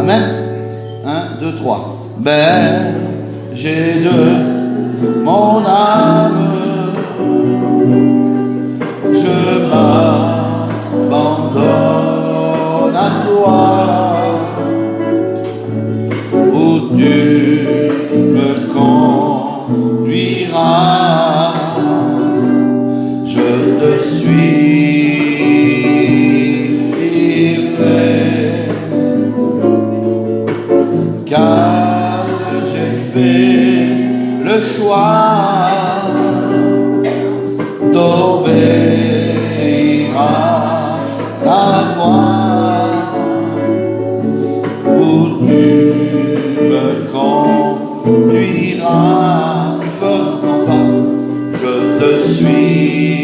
Amen. 1, 2, 3. Berger de mon âme, je m'abandonne à toi, où tu me conduiras, je te suivrai, car j'ai fait le choix d'obéir à ta voix, où tu me conduiras. Plus fort, non pas, je te suivrai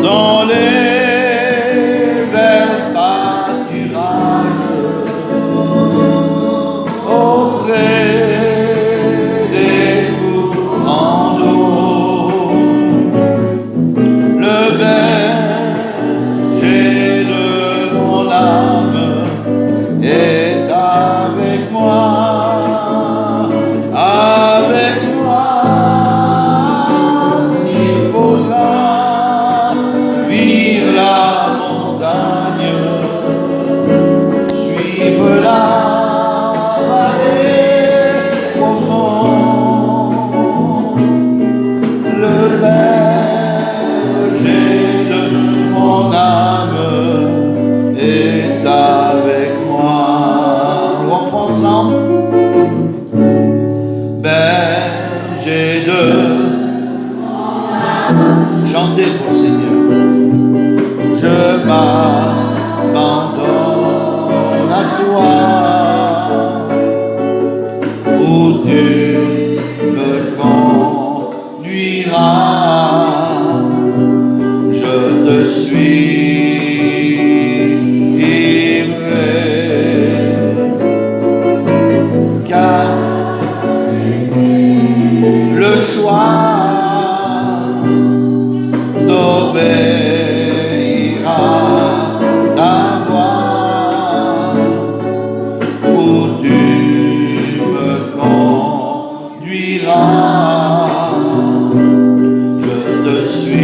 dans les verts pâturages, auprès des courants d'eau. Le berger de mon âme est avec moi, s'il faudra vivre la montagne, suivre la vallée profonde. Le berger de mon âme est avec moi. On reprend ensemble. Berger de chantez pour le Seigneur. Je m'abandonne à toi, où tu me conduiras, je te suivrai, car le choix d'obéir à ta voix, où tu me conduiras, je te suivrai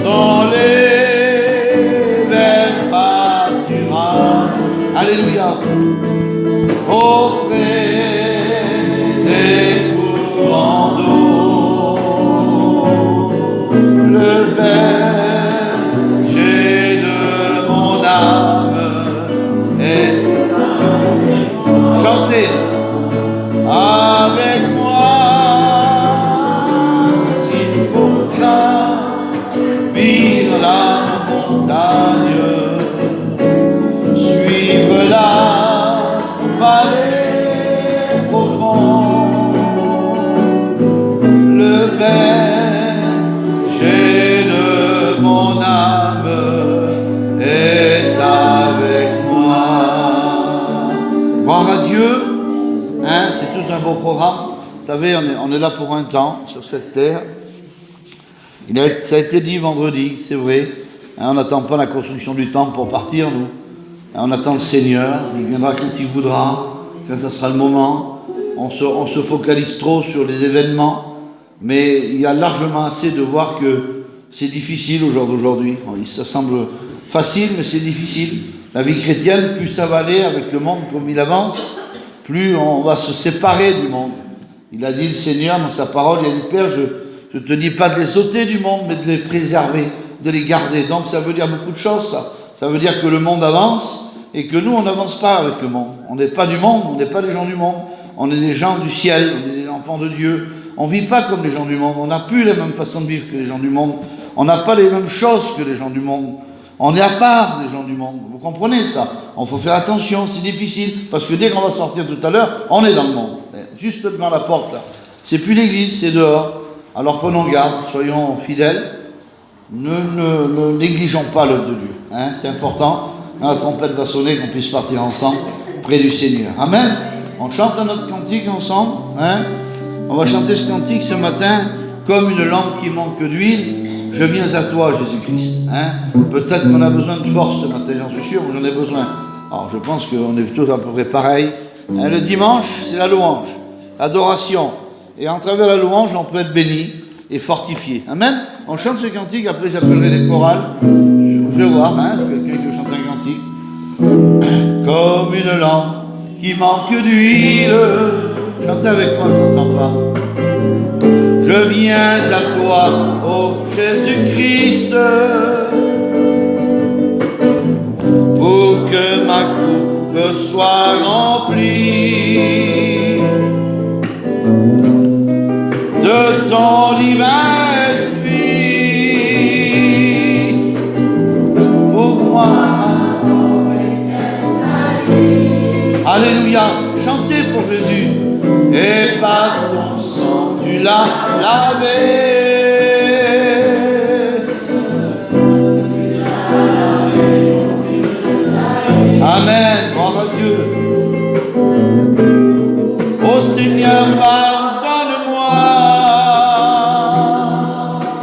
dans les verts pâturages. Alléluia. Auprès des courants d'eau, le berger de mon âme est chanté avec moi, s'il faudra vivre la montagne, suivre la vallée profonde. Le berger de mon âme est avec moi. Gloire à Dieu, hein, c'est tout un beau programme. Vous savez, on est là pour un temps sur cette terre. Ça a été dit vendredi, c'est vrai. Hein, on n'attend pas la construction du temple pour partir, nous. On attend le Seigneur, il viendra quand il voudra, quand ça sera le moment. On se focalise trop sur les événements, mais il y a largement assez de voir que c'est difficile au jour d'aujourd'hui. Ça semble facile, mais c'est difficile. La vie chrétienne, plus ça va aller avec le monde comme il avance, plus on va se séparer du monde. Il a dit le Seigneur dans sa parole, il a dit Père, je ne te dis pas de les ôter du monde, mais de les préserver, de les garder. Donc ça veut dire beaucoup de choses, ça. Ça veut dire que le monde avance et que nous, on n'avance pas avec le monde. On n'est pas du monde, on n'est pas des gens du monde. On est des gens du ciel, on est des enfants de Dieu. On ne vit pas comme les gens du monde. On n'a plus les mêmes façons de vivre que les gens du monde. On n'a pas les mêmes choses que les gens du monde. On est à part des gens du monde. Vous comprenez ça? Il faut faire attention, c'est difficile. Parce que dès qu'on va sortir tout à l'heure, on est dans le monde. Juste devant la porte, là. C'est plus l'église, c'est dehors. Alors prenons garde, soyons fidèles. Ne négligeons pas l'œuvre de Dieu. Hein, c'est important, quand la trompette va sonner, qu'on puisse partir ensemble près du Seigneur. Amen. On chante notre cantique ensemble. Hein. On va chanter ce cantique ce matin, comme une lampe qui manque d'huile. Je viens à toi, Jésus-Christ. Hein? Peut-être qu'on a besoin de force ce matin, j'en suis sûr, mais j'en ai besoin. Alors je pense qu'on est tous à peu près pareil. Hein, le dimanche, c'est la louange, l'adoration. Et en travers la louange, on peut être béni et fortifié. Amen. On chante ce cantique, après j'appellerai les chorales. Je vais voir, hein, quelqu'un qui chante un cantique. Comme une lampe qui manque d'huile. Chantez avec moi, je n'entends pas. Je viens à toi, ô Jésus-Christ, pour que ma coupe soit remplie de ton divin esprit. Pour moi, alléluia, chantez pour Jésus. Et par ton sang tu l'as lavé. Amen, gloire à Dieu. Ô Seigneur, pardonne-moi.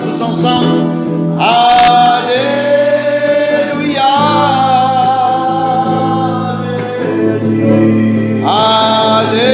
Tous ensemble. Alléluia. Alléluia.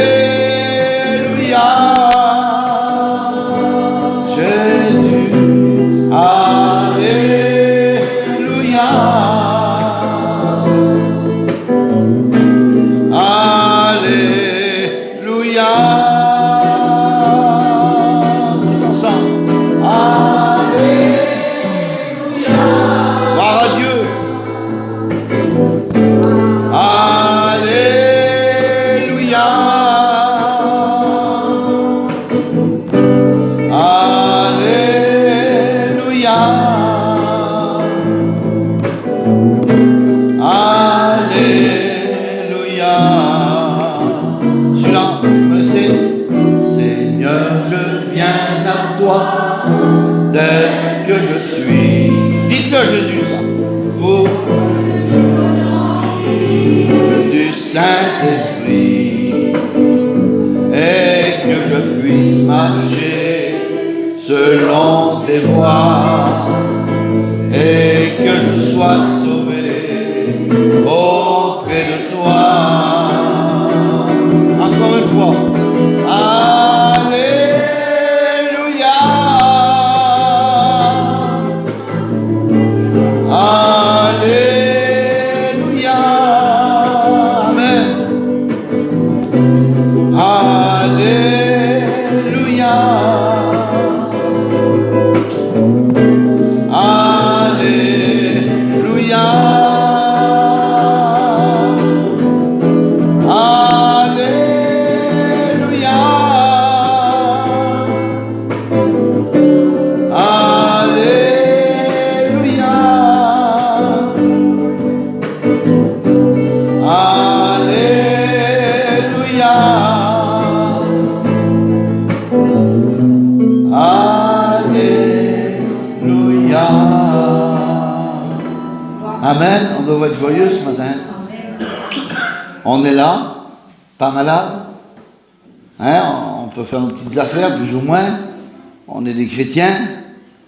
Tel que je suis. Dites-le Jésus ça. Pour du Saint-Esprit et que je puisse marcher selon tes voies et que je sois sauvé auprès de toi. Encore une fois. Amen, on doit être joyeux ce matin. On est là, pas malade. Hein, on peut faire nos petites affaires, plus ou moins. On est des chrétiens.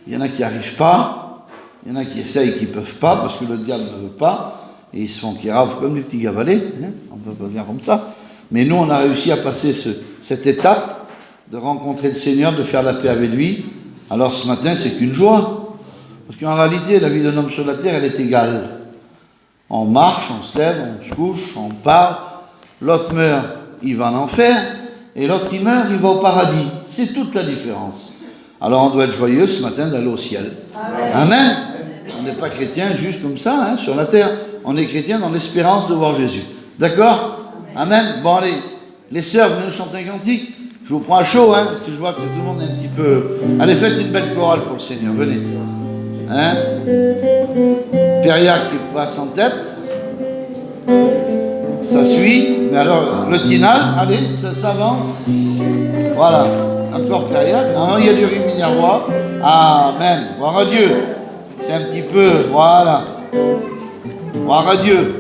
Il y en a qui n'y arrivent pas. Il y en a qui essayent, qui ne peuvent pas, parce que le diable ne veut pas. Et ils se font kiravent comme des petits gavalets. Hein, on peut pas dire comme ça. Mais nous, on a réussi à passer cette étape de rencontrer le Seigneur, de faire la paix avec lui. Alors ce matin, c'est qu'une joie. Parce qu'en réalité, la vie d'un homme sur la terre, elle est égale. On marche, on se lève, on se couche, on part. L'autre meurt, il va en enfer. Et l'autre, il meurt, il va au paradis. C'est toute la différence. Alors on doit être joyeux ce matin d'aller au ciel. Amen. Amen. On n'est pas chrétien juste comme ça, hein, sur la terre. On est chrétien dans l'espérance de voir Jésus. D'accord? Amen. Bon, allez, les sœurs, venez nous chanter un cantique. Je vous prends à chaud, hein, parce que je vois que tout le monde est un petit peu... Allez, faites une belle chorale pour le Seigneur, venez. Hein? Périac qui passe en tête. Ça suit. Mais alors, le tinal, allez, ça s'avance. Voilà. Encore Périac. Alors, il y a du riz minervois. Amen. Gloire à Dieu. C'est un petit peu, voilà. Gloire à Dieu.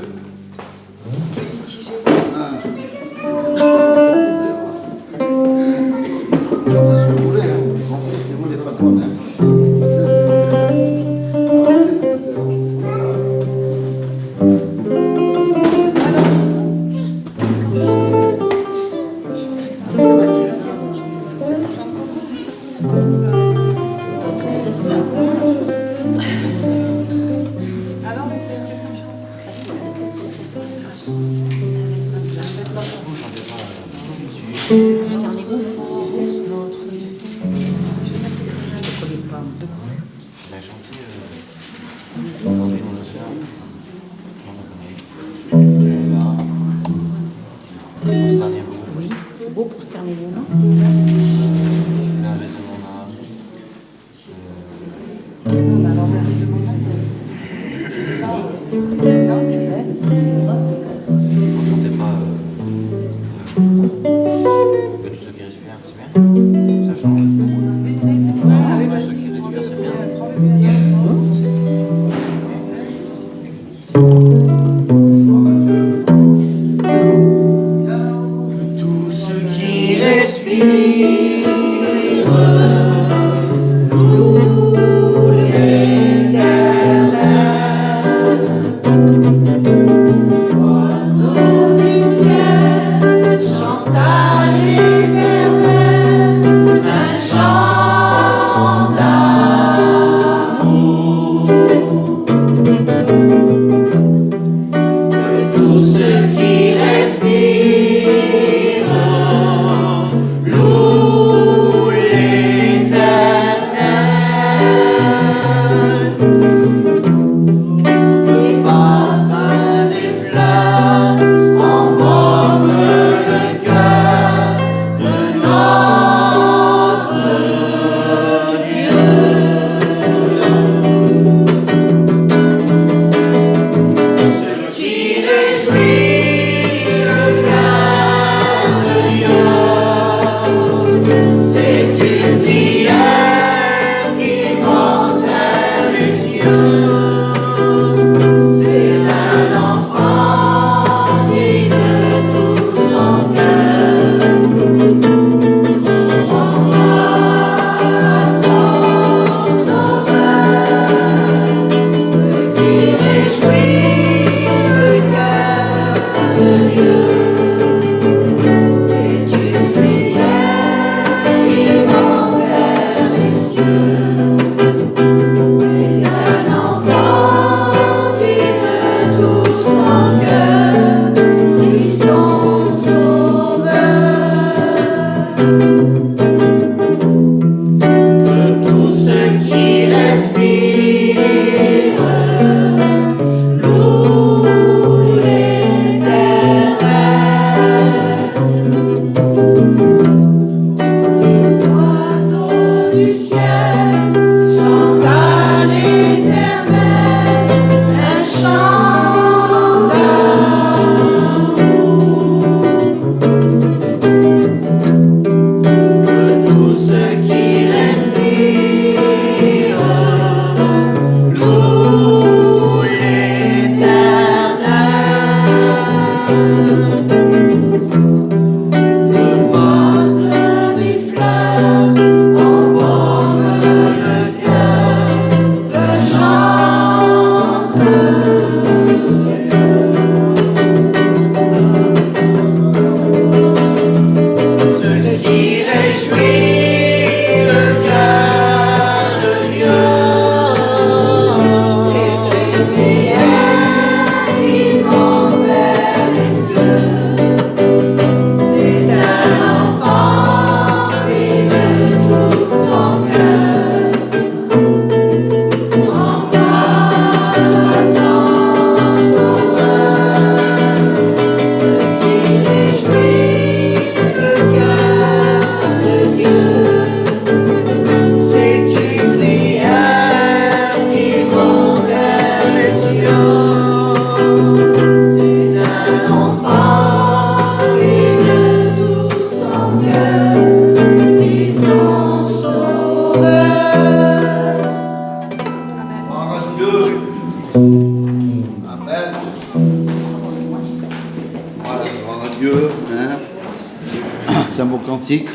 cantique.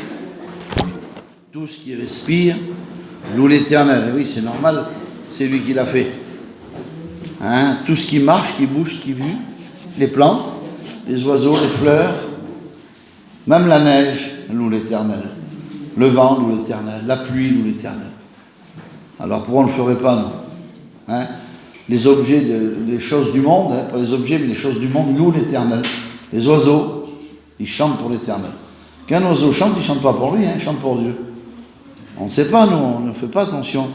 Tout ce qui respire, loue l'Éternel. Oui, c'est normal, c'est lui qui l'a fait. Hein? Tout ce qui marche, qui bouge, qui vit, les plantes, les oiseaux, les fleurs, même la neige loue l'Éternel. Le vent loue l'Éternel, la pluie loue l'Éternel. Alors pourquoi on ne le ferait pas, non? Hein? Les objets, les choses du monde, hein, pas les objets, mais les choses du monde louent l'Éternel. Les oiseaux, ils chantent pour l'Éternel. Quand un oiseau chante, il ne chante pas pour lui, hein, il chante pour Dieu. On ne sait pas, nous, on ne fait pas attention.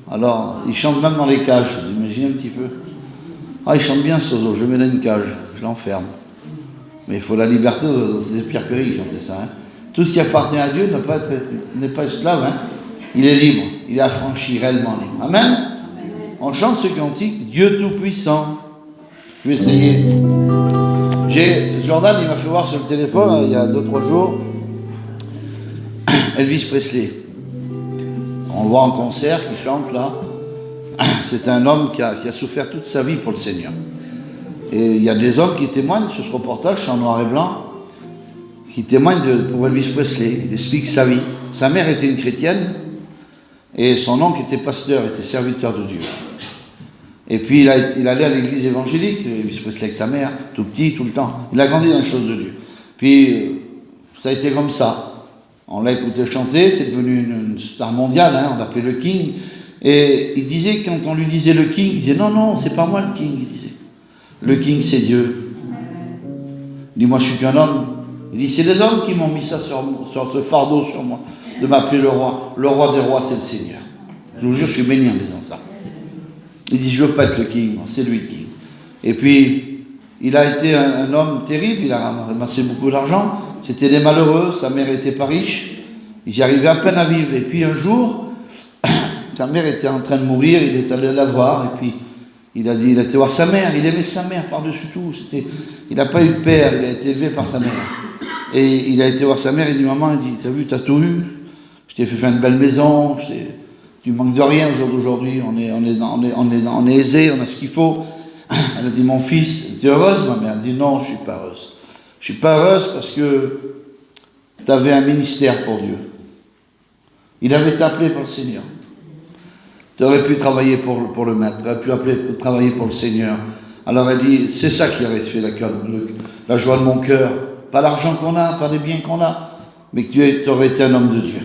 Alors, il chante même dans les cages, vous imaginez un petit peu. Ah, il chante bien ce oiseau, je mets dans une cage, je l'enferme. Mais il faut la liberté, c'est Pierre Curie qui chantait ça. Hein. Tout ce qui appartient à Dieu n'est pas esclave, hein. Il est libre, il est affranchi, réellement libre. Amen. On chante ce cantique, Dieu Tout-Puissant. Je vais essayer. Jordan, il m'a fait voir sur le téléphone, il y a 2-3 jours, Elvis Presley. On le voit en concert, qui chante là. C'est un homme qui a souffert toute sa vie pour le Seigneur. Et il y a des hommes qui témoignent sur ce reportage, c'est en noir et blanc, qui témoignent pour Elvis Presley. Il explique sa vie. Sa mère était une chrétienne et son oncle était pasteur, était serviteur de Dieu. Et puis il allait à l'église évangélique, Elvis Presley avec sa mère, tout petit, tout le temps. Il a grandi dans les choses de Dieu. Puis ça a été comme ça. On l'a écouté chanter, c'est devenu une star mondiale, hein, on l'appelait le King. Et il disait, quand on lui disait le King, il disait non, c'est pas moi le King, il disait. Le King, c'est Dieu. Il dit, moi je suis qu'un homme. Il dit, c'est les hommes qui m'ont mis ça sur ce fardeau sur moi, de m'appeler le roi. Le roi des rois, c'est le Seigneur. Je vous jure, je suis béni en disant ça. Il dit, je veux pas être le King, c'est lui le King. Et puis, il a été un homme terrible, il a ramassé beaucoup d'argent. C'était des malheureux, sa mère était pas riche, ils arrivaient à peine à vivre. Et puis un jour, sa mère était en train de mourir, il est allé la voir, et puis il a été voir sa mère, il aimait sa mère par-dessus tout. Il n'a pas eu de père, il a été élevé par sa mère. Et il a été voir sa mère, il dit, maman, il dit, t'as vu, t'as tout eu, je t'ai fait faire une belle maison, tu manques de rien au jour d'aujourd'hui, on est aisé, on a ce qu'il faut. Elle a dit, mon fils, t'es heureuse, ma mère? Elle dit, non, je ne suis pas heureuse. Je ne suis pas heureuse parce que tu avais un ministère pour Dieu. Il avait été appelé pour le Seigneur. Tu aurais pu travailler pour le maître, tu aurais pu travailler pour le Seigneur. Alors elle dit, c'est ça qui aurait fait la joie de mon cœur. Pas l'argent qu'on a, pas les biens qu'on a, mais que tu aurais été un homme de Dieu.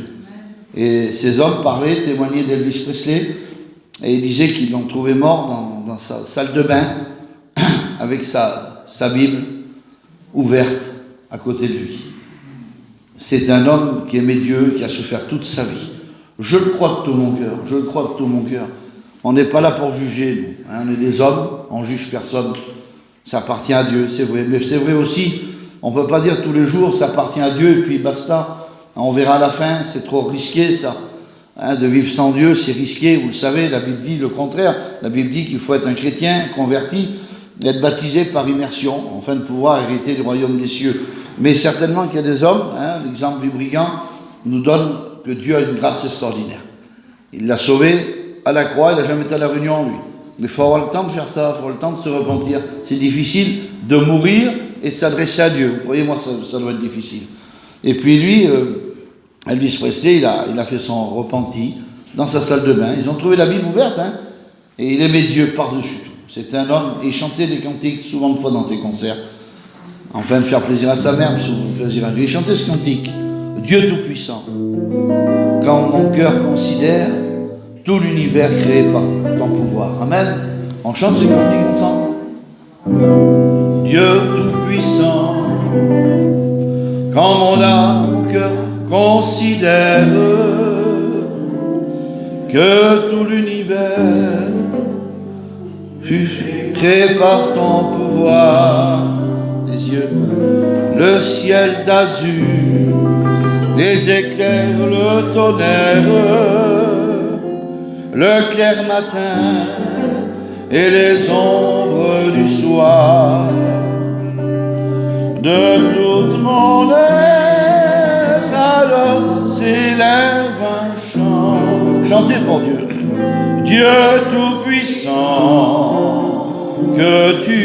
Et ces hommes parlaient, témoignaient d'Elvis Presley, et ils disaient qu'ils l'ont trouvé mort dans sa salle de bain, avec sa Bible ouverte à côté de lui. C'est un homme qui aimait Dieu, qui a souffert toute sa vie. Je le crois de tout mon cœur, je le crois de tout mon cœur. On n'est pas là pour juger, nous. Hein, on est des hommes, on juge personne. Ça appartient à Dieu, c'est vrai. Mais c'est vrai aussi, on ne peut pas dire tous les jours, ça appartient à Dieu, et puis basta. On verra à la fin, c'est trop risqué, ça. Hein, de vivre sans Dieu, c'est risqué, vous le savez, la Bible dit le contraire. La Bible dit qu'il faut être un chrétien converti, être baptisé par immersion, afin de pouvoir hériter du royaume des cieux. Mais certainement qu'il y a des hommes, hein, l'exemple du brigand nous donne que Dieu a une grâce extraordinaire. Il l'a sauvé à la croix, il n'a jamais été à la réunion, lui. Mais il faut avoir le temps de faire ça, il faut avoir le temps de se repentir. C'est difficile de mourir et de s'adresser à Dieu. Vous croyez-moi, ça doit être difficile. Et puis lui, Elvis Presley, il a fait son repenti dans sa salle de bain. Ils ont trouvé la Bible ouverte, hein, et il aimait Dieu par-dessus tout. C'était un homme, et il chantait des cantiques souvent de fois dans ses concerts, afin de faire plaisir à sa mère, mais surtout plaisir à Dieu. Il chantait ce cantique, Dieu Tout-Puissant. Quand mon cœur considère tout l'univers créé par ton pouvoir. Amen. On chante ce cantique ensemble. Dieu Tout-Puissant, quand mon âme, mon cœur considère que tout l'univers fut créé par ton pouvoir, les yeux, le ciel d'azur, les éclairs, le tonnerre, le clair matin et les ombres du soir, de toute mon être, alors s'élève un chant. Chantez pour Dieu. Dieu Tout-Puissant, que tu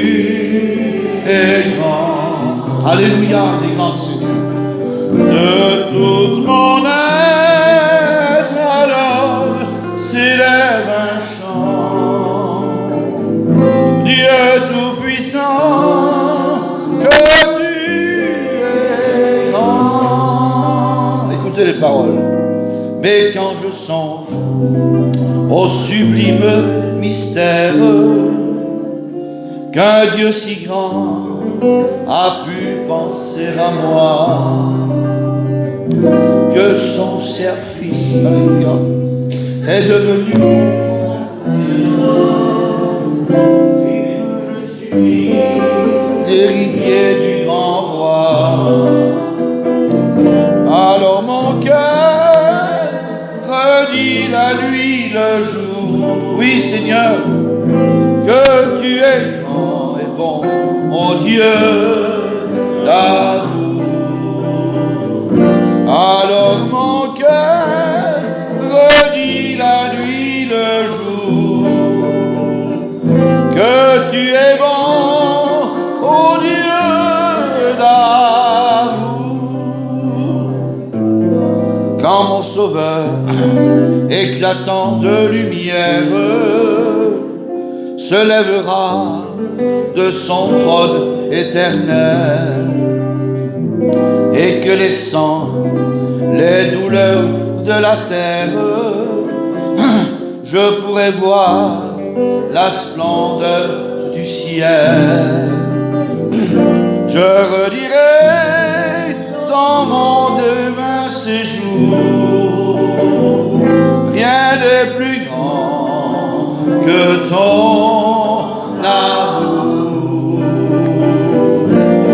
es grand. Alléluia, les grands Seigneurs. De toute mon être, alors s'élève un chant. Dieu Tout-Puissant, que tu es grand. Écoutez les paroles. Mais quand je songe au sublime mystère qu'un Dieu si grand a pu penser à moi, que son cher fils, alléluia, est devenu l'héritier du grand roi. Alors mon cœur redit à lui le jour, oui Seigneur, que tu es grand et bon, mon Dieu d'amour. Alors mon cœur redit à lui le jour, que tu es bon, oh Dieu d'amour. Quand mon Sauveur, éclatant de lumière, se lèvera de son trône éternel, et que les sangs, les douleurs de la terre, je pourrai voir la splendeur du ciel. Je redirai dans mon demain séjour, rien de plus grand que ton amour.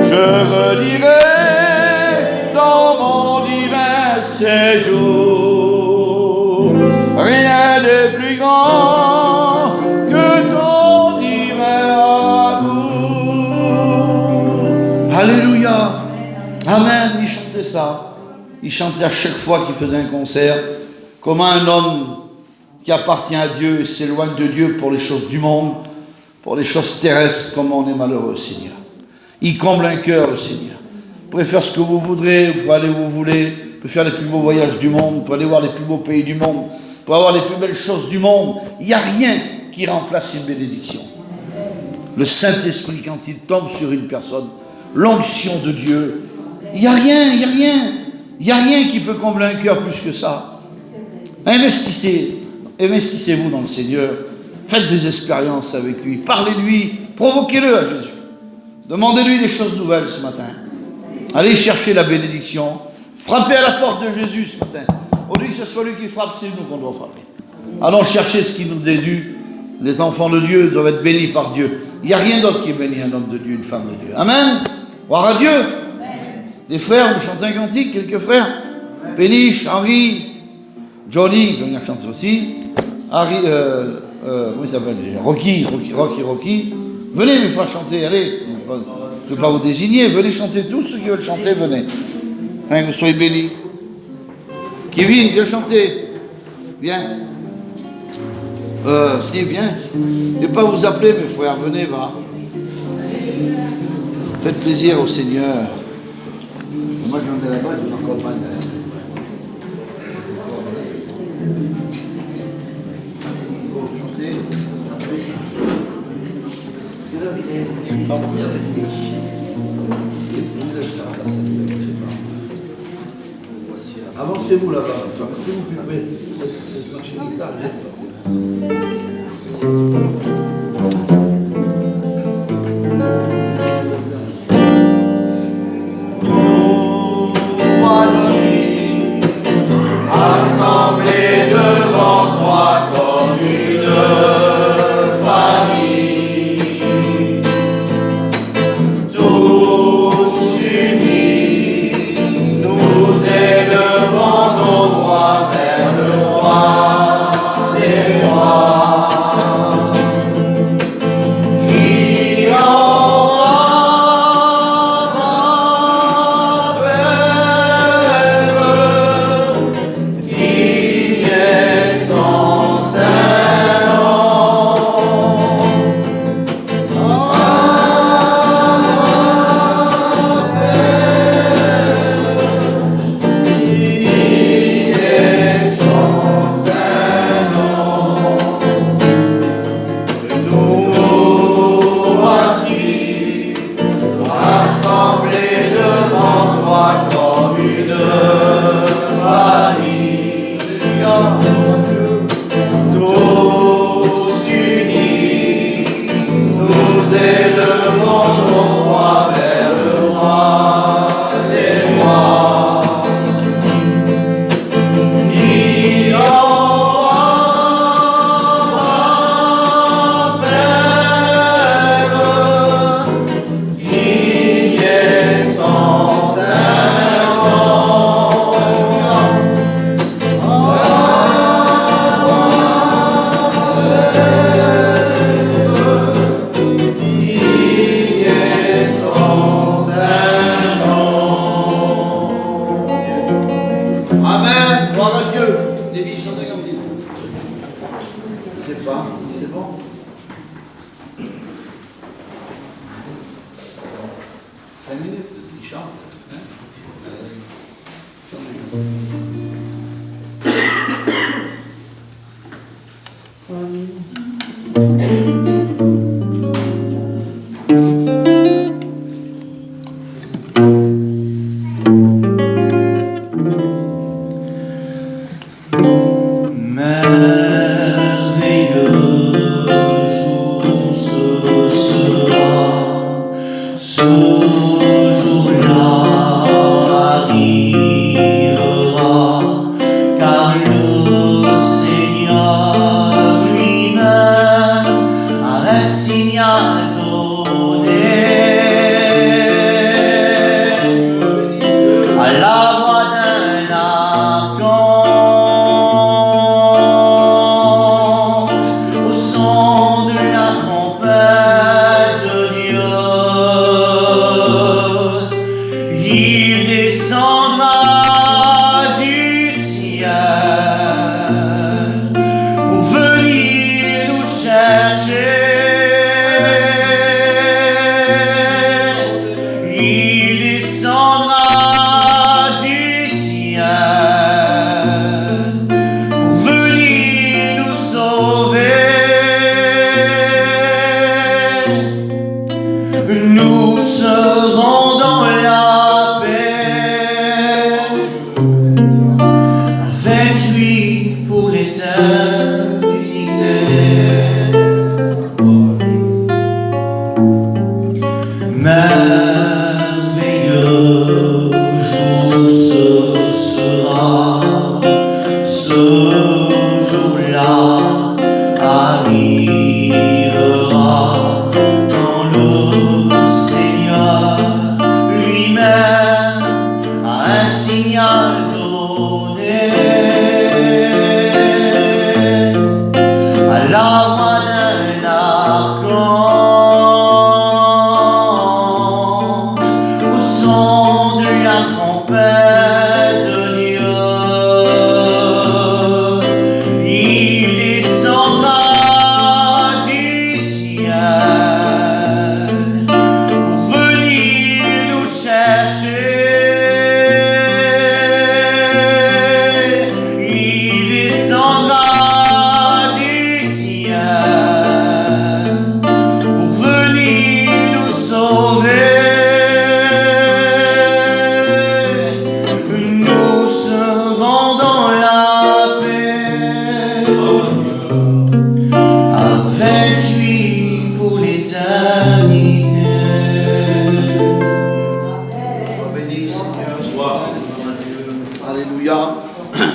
Je redirai dans mon divin séjour, rien de plus grand que ton divin amour. Alléluia. Amen. Il chantait ça. Il chantait à chaque fois qu'il faisait un concert. Comment un homme qui appartient à Dieu s'éloigne de Dieu pour les choses du monde, pour les choses terrestres, comme on est malheureux, Seigneur. Il comble un cœur, le Seigneur. Vous pouvez faire ce que vous voudrez, vous pouvez aller où vous voulez, vous pouvez faire les plus beaux voyages du monde, vous pouvez aller voir les plus beaux pays du monde, vous pouvez avoir les plus belles choses du monde. Il n'y a rien qui remplace une bénédiction. Le Saint-Esprit, quand il tombe sur une personne, l'onction de Dieu, il n'y a rien, il n'y a rien. Il n'y a rien qui peut combler un cœur plus que ça. Investissez-vous dans le Seigneur. Faites des expériences avec lui. Parlez-lui. Provoquez-le à Jésus. Demandez-lui des choses nouvelles ce matin. Allez chercher la bénédiction. Frappez à la porte de Jésus ce matin. Au lieu que ce soit lui qui frappe, c'est nous qu'on doit frapper. Allons chercher ce qui nous est dû. Les enfants de Dieu doivent être bénis par Dieu. Il n'y a rien d'autre qui bénit un homme de Dieu, une femme de Dieu. Amen. Gloire à Dieu. Les frères, vous chantez un cantique, quelques frères. Péniche, Henri, Johnny, il va venir chanter aussi. Harry, comment il s'appelle déjà? Rocky. Venez mes frères chanter, allez. Je ne vais pas vous désigner, venez chanter tous ceux qui veulent chanter, venez. Hein, que vous soyez bénis. Kevin, viens chanter. Viens. Steve, viens. Je ne vais pas vous appeler mes frères, venez, va. Faites plaisir au Seigneur. Moi, je viens de là-bas, je vous accompagne. Avancez-vous là-bas, s'il vous plaît. Cette machine guitare, Assemblés devant toi comme une famille, tous unis, nous élevons nos voix vers le roi des rois. tous unis, nous élevons nos voix vers le roi des rois. Il aura même digne et sans Amen. Gloire à Dieu. David, chantez comme il. Je sais pas. C'est bon. Cinq minutes, il chante. Hein?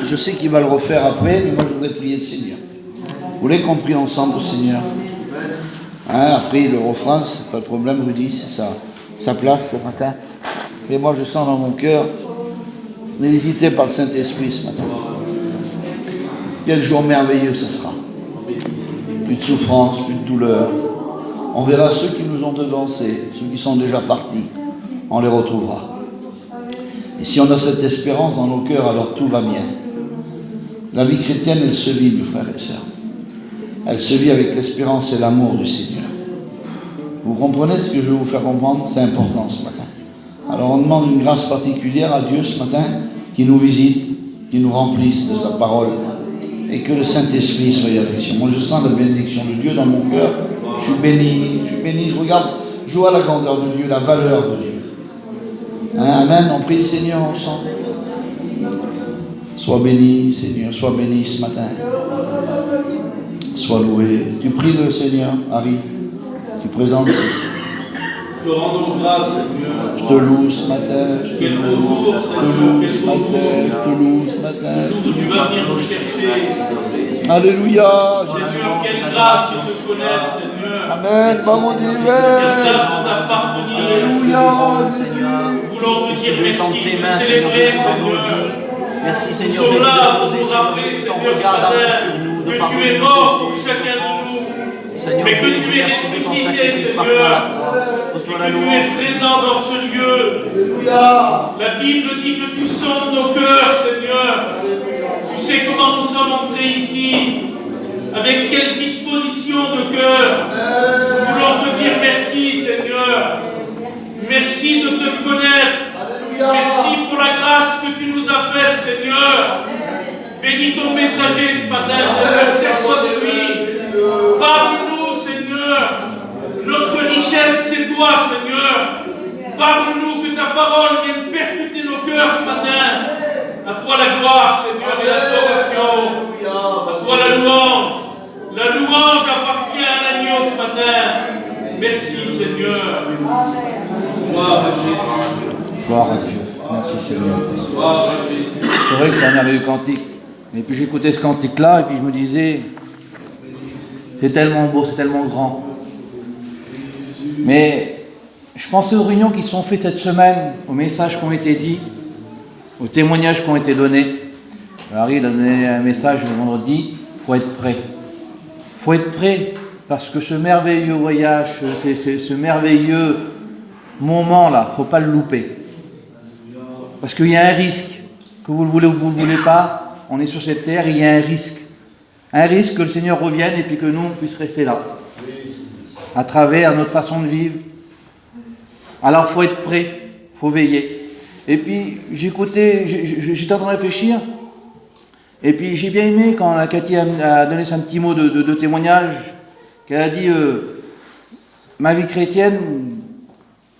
Je sais qu'il va le refaire après, mais moi je voudrais prier le Seigneur. Vous l'avez compris ensemble, Seigneur. Hein, après le refrain, c'est pas le problème, Rudy, c'est sa place ce matin. Et moi je sens dans mon cœur, on est visité par le Saint-Esprit ce matin. Quel jour merveilleux ce sera. Plus de souffrance, plus de douleur. On verra ceux qui nous ont devancés, ceux qui sont déjà partis. On les retrouvera. Et si on a cette espérance dans nos cœurs, alors tout va bien. La vie chrétienne, elle se vit, mes frères et sœurs. Elle se vit avec l'espérance et l'amour du Seigneur. Vous comprenez ce que je vais vous faire comprendre? C'est important ce matin. Alors on demande une grâce particulière à Dieu ce matin, qui nous visite, qui nous remplisse de sa parole, et que le Saint-Esprit soit avec nous. Moi je sens la bénédiction de Dieu dans mon cœur. Je suis béni, je regarde, je vois la grandeur de Dieu, la valeur de Dieu. Amen, on prie le Seigneur ensemble. Sois béni, Seigneur, sois béni ce matin. Sois loué. Tu pries le Seigneur, Harry. Tu présentes. Te rendons grâce, Seigneur. Je te loue ce matin. Je te Quel beau loue. jour, Je te Seigneur. loue Quel ce beau matin. jour. Je te loue ce matin. Le jour où tu vas venir nous chercher. Alléluia. Seigneur, quelle grâce de te connaître, Seigneur. Amen. Maman Quelle divine. grâce de t'appartenir. Alléluia. Seigneur, Nous voulons te dire c'est le temps merci, de tes te mains, célébrer, Seigneur, dans nos Seigneur. vies. Merci, Nous Seigneur sommes Jésus, là de pour poser, nous Seigneur, rappeler, ton Seigneur, ce regard d'amour sur matin, nous, de que tu pardonner es nos mort pour péchés, chacun de nos nous. Seigneur Mais que Jésus, tu es merci de ton ressuscité, sacrifice parfait à la Seigneur. croix. Reçois la Que tu es louange. présent dans ce lieu. La Bible dit que tu sondes nos cœurs, Seigneur. Tu sais comment nous sommes entrés ici. Avec quelle disposition de cœur. Nous voulons te dire merci, Seigneur. Merci de te connaître. Merci pour la grâce que tu nous as faite, Seigneur. Bénis ton messager ce matin, Seigneur. Sers-toi de lui. Parle-nous, Seigneur. Notre richesse, c'est toi, Seigneur. Parle-nous, que ta parole vienne percuter nos cœurs ce matin. À toi la gloire, Seigneur, et l'adoration. À toi la louange. La louange appartient à l'agneau ce matin. Merci, Seigneur. Gloire à Jésus. Gloire à Dieu. Merci Seigneur. Gloire à Jésus. C'est vrai que c'est un merveilleux cantique. Et puis j'écoutais ce cantique-là et puis je me disais, c'est tellement beau, c'est tellement grand. Mais je pensais aux réunions qui sont faites cette semaine, aux messages qui ont été dits, aux témoignages qui ont été donnés. Alors il a donné un message le vendredi, il faut être prêt. Il faut être prêt parce que ce merveilleux voyage, ce merveilleux moment-là, il ne faut pas le louper. Parce qu'il y a un risque, que vous le voulez ou que vous ne le voulez pas, on est sur cette terre, il y a un risque. Un risque que le Seigneur revienne et puis que nous, on puisse rester là. À travers notre façon de vivre. Alors, il faut être prêt, il faut veiller. Et puis, j'écoutais, j'étais en train de réfléchir. Et puis, j'ai bien aimé quand la Cathy a donné son petit mot de témoignage, qu'elle a dit ma vie chrétienne,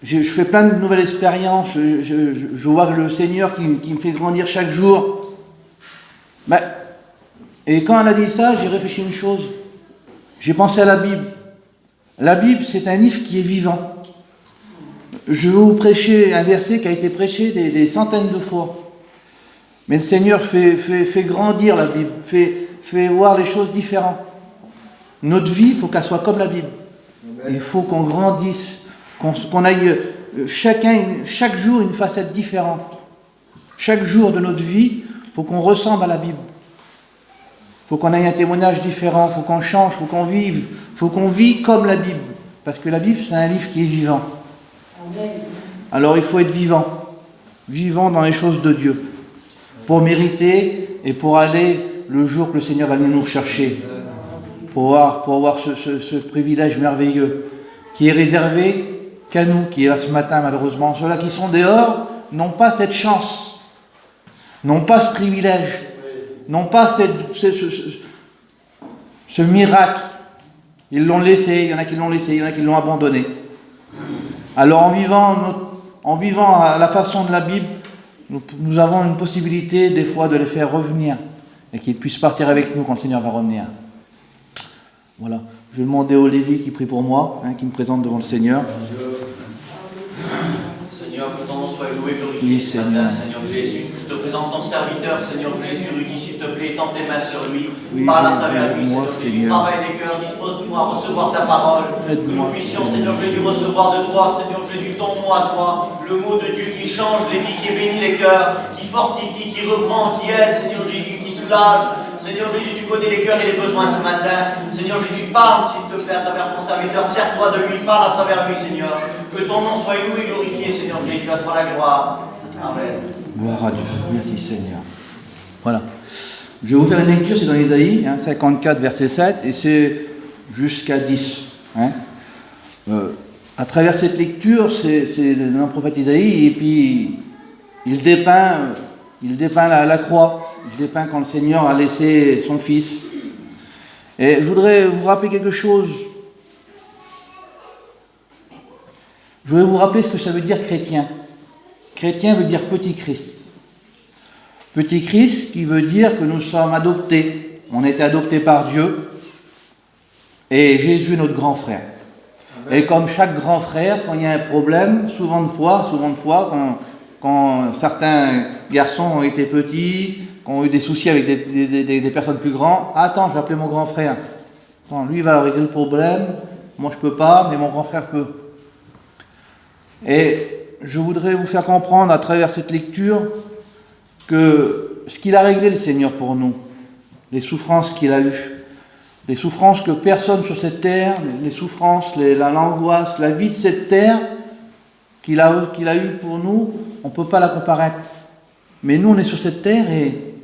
je fais plein de nouvelles expériences, je vois que le Seigneur qui me fait grandir chaque jour. Ben, et quand elle a dit ça, j'ai réfléchi à une chose. J'ai pensé à la Bible. La Bible, c'est un livre qui est vivant. Je vais vous prêcher un verset qui a été prêché des centaines de fois. Mais le Seigneur fait grandir la Bible, fait voir les choses différentes. Notre vie, il faut qu'elle soit comme la Bible. Il faut qu'on grandisse, qu'on aille chaque jour une facette différente. Chaque jour de notre vie, il faut qu'on ressemble à la Bible. Il faut qu'on ait un témoignage différent, il faut qu'on change, il faut qu'on vive. Il faut qu'on vive comme la Bible. Parce que la Bible, c'est un livre qui est vivant. Alors il faut être vivant. Vivant dans les choses de Dieu. Pour mériter et pour aller le jour que le Seigneur va venir nous chercher. Pour avoir ce privilège merveilleux qui est réservé qu'à nous, qui est là ce matin malheureusement. Ceux-là qui sont dehors n'ont pas cette chance, n'ont pas ce privilège, n'ont pas ce miracle. Ils l'ont laissé, il y en a qui l'ont laissé, il y en a qui l'ont abandonné. Alors en vivant à la façon de la Bible, nous avons une possibilité des fois de les faire revenir et qu'ils puissent partir avec nous quand le Seigneur va revenir. Voilà. Je vais demander au Lévi qui prie pour moi, qui me présente devant le Seigneur. Seigneur, que ton nom soit loué, glorifié, Oui, ce matin, Seigneur Jésus. Je te présente ton serviteur, Seigneur Jésus. Rudy, s'il te plaît, tends tes mains sur lui. Oui, Parle à travers lui, moi, Seigneur Jésus. Seigneur. Travaille les cœurs, dispose-nous à recevoir ta parole. Que Aide-moi, nous puissions, Seigneur. Seigneur Jésus, recevoir de toi, Seigneur Jésus, ton mot à toi. Le mot de Dieu qui change les vies, qui bénit les cœurs, qui fortifie, qui reprend, qui aide, Seigneur Jésus, qui soulage. Seigneur Jésus, tu connais les cœurs et les besoins ce matin. Seigneur Jésus, parle, s'il te plaît, à travers ton serviteur. Sers-toi de lui, parle à travers lui, Seigneur. Que ton nom soit loué et glorifié, Seigneur Jésus. À toi la gloire. Amen. Gloire à Dieu. Merci Seigneur. Voilà. Je vais vous faire une lecture, c'est dans Isaïe, 54, verset 7, et c'est jusqu'à 10. À travers cette lecture, c'est un prophète Isaïe, et puis il dépeint la croix. Il dépeint quand le Seigneur a laissé son Fils. Et je voudrais vous rappeler quelque chose. Je voudrais vous rappeler ce que ça veut dire chrétien. Chrétien veut dire petit Christ. Petit Christ qui veut dire que nous sommes adoptés. On a été adoptés par Dieu et Jésus est notre grand frère. Amen. Et comme chaque grand frère, quand il y a un problème, souvent de fois, quand certains garçons ont été petits, qui ont eu des soucis avec des personnes plus grandes, attends, je vais appeler mon grand frère. Attends, lui il va régler le problème, moi je peux pas, mais mon grand frère peut. Et je voudrais vous faire comprendre à travers cette lecture que ce qu'il a réglé le Seigneur pour nous, les souffrances qu'il a eues, les souffrances que personne sur cette terre, les souffrances, l'angoisse, la vie de cette terre qu'il a eu pour nous, on ne peut pas la comparer. Mais nous, on est sur cette terre et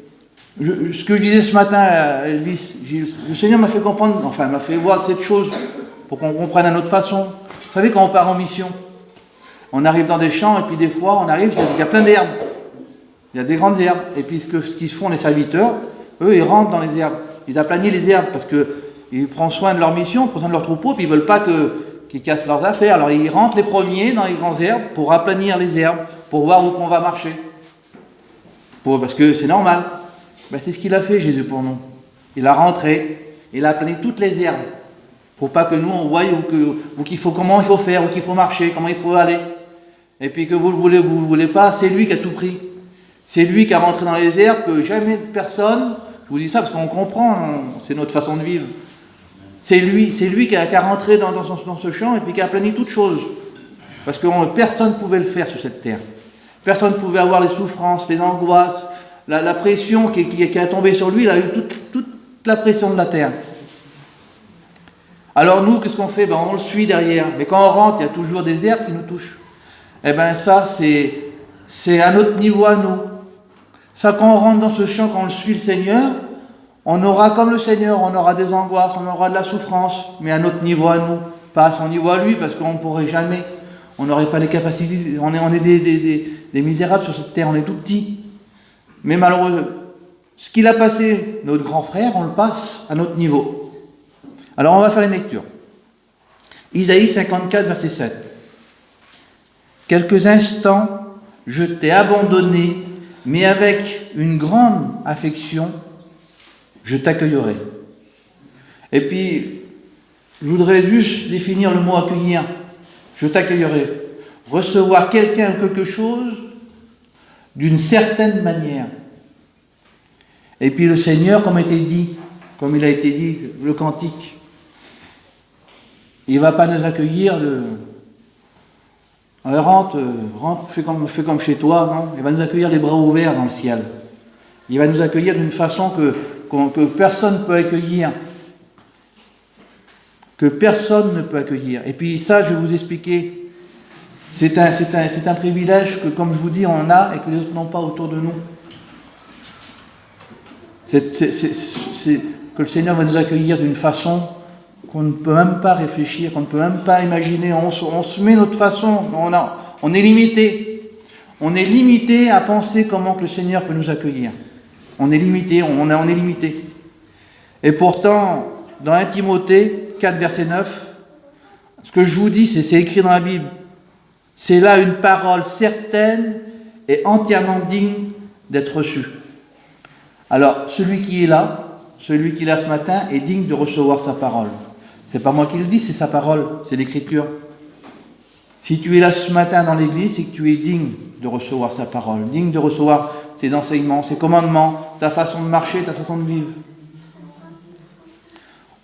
ce que je disais ce matin à Elvis, le Seigneur m'a fait comprendre, enfin m'a fait voir cette chose pour qu'on comprenne à notre façon. Vous savez, quand on part en mission, on arrive dans des champs et puis des fois, on arrive, il y a plein d'herbes. Il y a des grandes herbes. Et puis ce qu'ils font, les serviteurs, eux, ils rentrent dans les herbes. Ils aplanissent les herbes parce qu'ils prennent soin de leur mission, ils prennent soin de leur troupeau, puis ils ne veulent pas qu'ils cassent leurs affaires. Alors ils rentrent les premiers dans les grandes herbes pour aplanir les herbes, pour voir où on va marcher. Parce que c'est normal. Ben, c'est ce qu'il a fait, Jésus, pour nous. Il a rentré, il a aplani toutes les herbes. Pour pas que nous, on voie comment il faut faire, où qu'il faut marcher, comment il faut aller. Et puis que vous le voulez pas, c'est lui qui a tout pris. C'est lui qui a rentré dans les herbes, que jamais personne, je vous dis ça parce qu'on comprend, c'est notre façon de vivre. C'est lui qui a rentré dans ce champ et puis qui a aplani toutes choses. Parce que personne ne pouvait le faire sur cette terre. Personne ne pouvait avoir les souffrances, les angoisses, la pression qui a tombé sur lui. Il a eu toute la pression de la terre. Alors nous, qu'est-ce qu'on fait? Ben, on le suit derrière. Mais quand on rentre, il y a toujours des herbes qui nous touchent. Eh bien ça, c'est à notre niveau à nous. Ça, quand on rentre dans ce champ, quand on le suit le Seigneur, on aura comme le Seigneur, on aura des angoisses, on aura de la souffrance, mais à notre niveau à nous. Pas à son niveau à lui, parce qu'on ne pourrait jamais. On n'aurait pas les capacités. On est des misérables sur cette terre, on est tout petits. Mais malheureux, ce qu'il a passé, notre grand frère, on le passe à notre niveau. Alors on va faire une lecture. Isaïe 54, verset 7. Quelques instants, je t'ai abandonné, mais avec une grande affection, je t'accueillerai. Et puis, je voudrais juste définir le mot accueillir. Je t'accueillerai. Recevoir quelqu'un ou quelque chose d'une certaine manière. Et puis le Seigneur, comme il a été dit, le cantique, il ne va pas nous accueillir rentre, fais comme chez toi, non. Il va nous accueillir les bras ouverts dans le ciel. Il va nous accueillir d'une façon que personne ne peut accueillir. Que personne ne peut accueillir. Et puis ça, je vais vous expliquer. C'est un privilège que, comme je vous dis, on a et que les autres n'ont pas autour de nous. C'est que le Seigneur va nous accueillir d'une façon qu'on ne peut même pas réfléchir, qu'on ne peut même pas imaginer. On se met notre façon, on est limité. On est limité à penser comment que le Seigneur peut nous accueillir. On est limité, on est limité. Et pourtant, dans 1 Timothée 4, verset 9, ce que je vous dis, c'est écrit dans la Bible. C'est là une parole certaine et entièrement digne d'être reçue. Alors, celui qui est là ce matin, est digne de recevoir sa parole. C'est pas moi qui le dis, c'est sa parole, c'est l'Écriture. Si tu es là ce matin dans l'église, c'est que tu es digne de recevoir sa parole, digne de recevoir ses enseignements, ses commandements, ta façon de marcher, ta façon de vivre.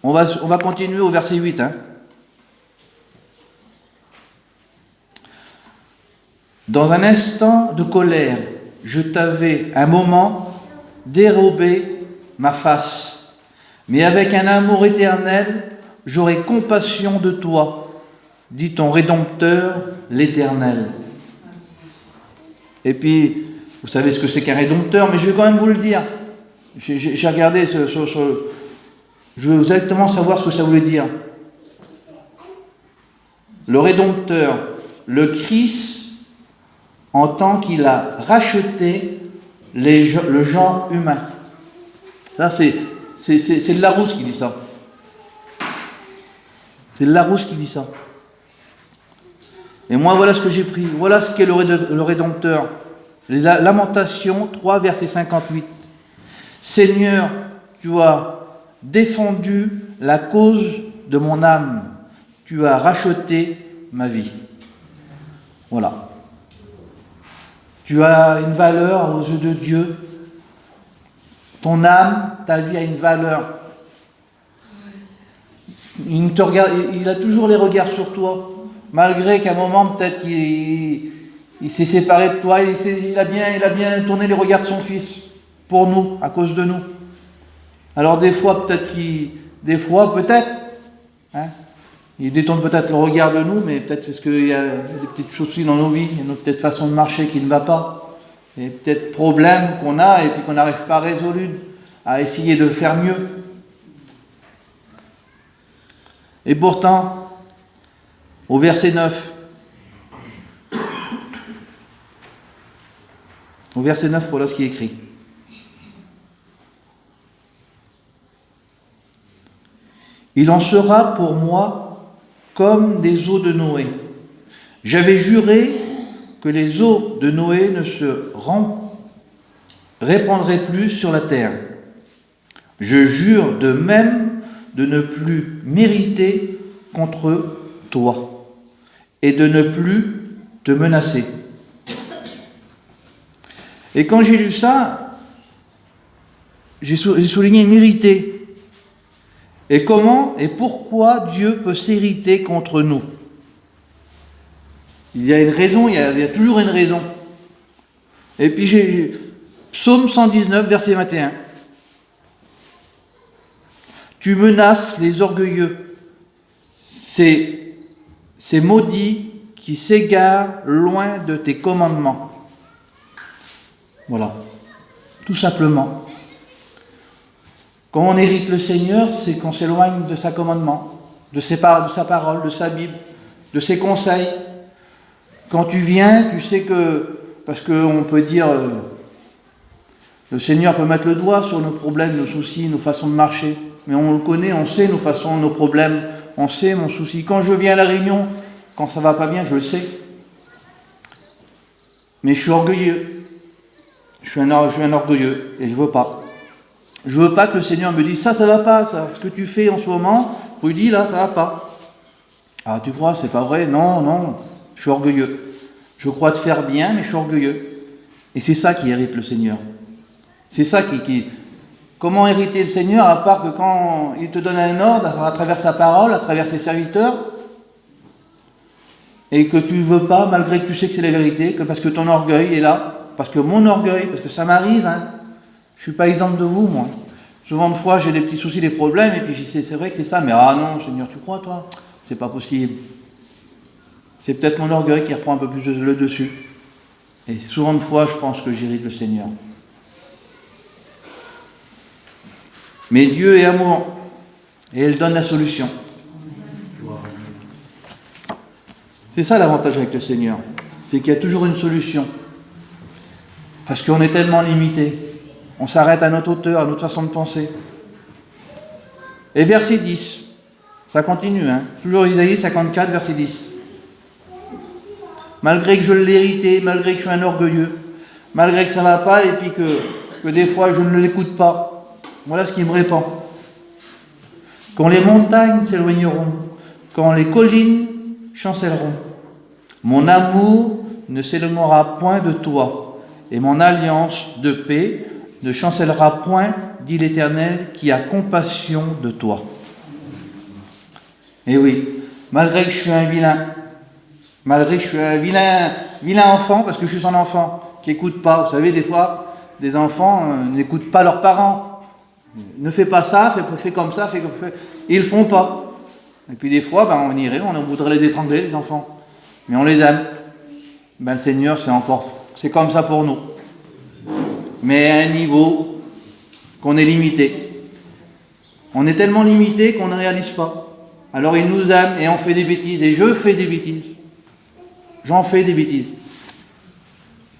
On va continuer au verset 8. Dans un instant de colère, je t'avais un moment dérobé ma face, mais avec un amour éternel, j'aurai compassion de toi, dit ton Rédempteur, l'Éternel. Et puis, vous savez ce que c'est qu'un Rédempteur, mais je vais quand même vous le dire. J'ai regardé je veux exactement savoir ce que ça voulait dire. Le Rédempteur, le Christ, en tant qu'il a racheté le genre humain. Là, c'est le Larousse qui dit ça. C'est le Larousse qui dit ça. Et moi, voilà ce que j'ai pris. Voilà ce qu'est le Rédempteur. Les Lamentations 3, verset 58. Seigneur, tu as défendu la cause de mon âme. Tu as racheté ma vie. Voilà. Tu as une valeur aux yeux de Dieu. Ton âme, ta vie a une valeur. Il te regarde, il a toujours les regards sur toi. Malgré qu'à un moment, peut-être qu'il s'est séparé de toi, il a bien tourné les regards de son fils pour nous, à cause de nous. Alors des fois, hein, il détourne peut-être le regard de nous, mais peut-être parce qu'il y a des petites soucis dans nos vies, il y a une peut-être façon de marcher qui ne va pas, et peut-être problèmes qu'on a et puis qu'on n'arrive pas à résoudre, à essayer de faire mieux. Et pourtant, au verset 9, voilà ce qui est écrit. Il en sera pour moi comme des eaux de Noé. J'avais juré que les eaux de Noé ne se répandraient plus sur la terre. Je jure de même de ne plus m'irriter contre toi et de ne plus te menacer. Et quand j'ai lu ça, j'ai souligné m'irriter. Et comment et pourquoi Dieu peut s'irriter contre nous? Il y a une raison, il y a toujours une raison. Et puis j'ai Psaume 119, verset 21. Tu menaces les orgueilleux, ces maudits qui s'égarent loin de tes commandements. Voilà, tout simplement. Quand on hérite le Seigneur, c'est qu'on s'éloigne de sa commandement, de sa parole, de sa Bible, de ses conseils. Quand tu viens, tu sais que, parce qu'on peut dire, le Seigneur peut mettre le doigt sur nos problèmes, nos soucis, nos façons de marcher. Mais on le connaît, on sait nos façons, nos problèmes, on sait mon souci. Quand je viens à la réunion, quand ça va pas bien, je le sais. Mais je suis orgueilleux. Je suis un orgueilleux et je veux pas. Je veux pas que le Seigneur me dise ça va pas, ça. Ce que tu fais en ce moment, Rudy, là, ça va pas. Ah, tu crois, c'est pas vrai? Non, je suis orgueilleux. Je crois te faire bien, mais je suis orgueilleux. Et c'est ça qui hérite le Seigneur. C'est ça qui... Comment hériter le Seigneur, à part que quand il te donne un ordre, à travers sa parole, à travers ses serviteurs, et que tu ne veux pas, malgré que tu sais que c'est la vérité, que parce que ton orgueil est là, parce que mon orgueil, parce que ça m'arrive, hein, je ne suis pas exemple de vous, moi. Souvent de fois, j'ai des petits soucis, des problèmes, et puis je dis, c'est vrai que c'est ça, mais ah non, Seigneur, tu crois, toi? C'est pas possible. C'est peut-être mon orgueil qui reprend un peu plus le dessus. Et souvent de fois, je pense que j'irrite le Seigneur. Mais Dieu est amour, et il donne la solution. C'est ça l'avantage avec le Seigneur, c'est qu'il y a toujours une solution. Parce qu'on est tellement limité, on s'arrête à notre hauteur, à notre façon de penser. Et verset 10, ça continue, hein, toujours Isaïe 54, verset 10. Malgré que je l'ai hérité, malgré que je suis un orgueilleux, malgré que ça ne va pas, et puis que des fois je ne l'écoute pas, voilà ce qui me répand. Quand les montagnes s'éloigneront, quand les collines chancelleront, mon amour ne s'éloignera point de toi, et mon alliance de paix ne chancellera point, dit l'Éternel, qui a compassion de toi. Et oui, malgré que je suis un vilain, malgré que je suis un vilain enfant, parce que je suis son enfant, qui n'écoute pas. Vous savez, des fois, des enfants n'écoutent pas leurs parents. Ne fais pas ça, fais comme ça, fais comme ça. Ils ne le font pas. Et puis des fois, on irait, on voudrait les étrangler, les enfants. Mais on les aime. Le Seigneur, c'est comme ça pour nous. Mais à un niveau qu'on est limité. On est tellement limité qu'on ne réalise pas. Alors il nous aime et on fait des bêtises. Et je fais des bêtises. J'en fais des bêtises.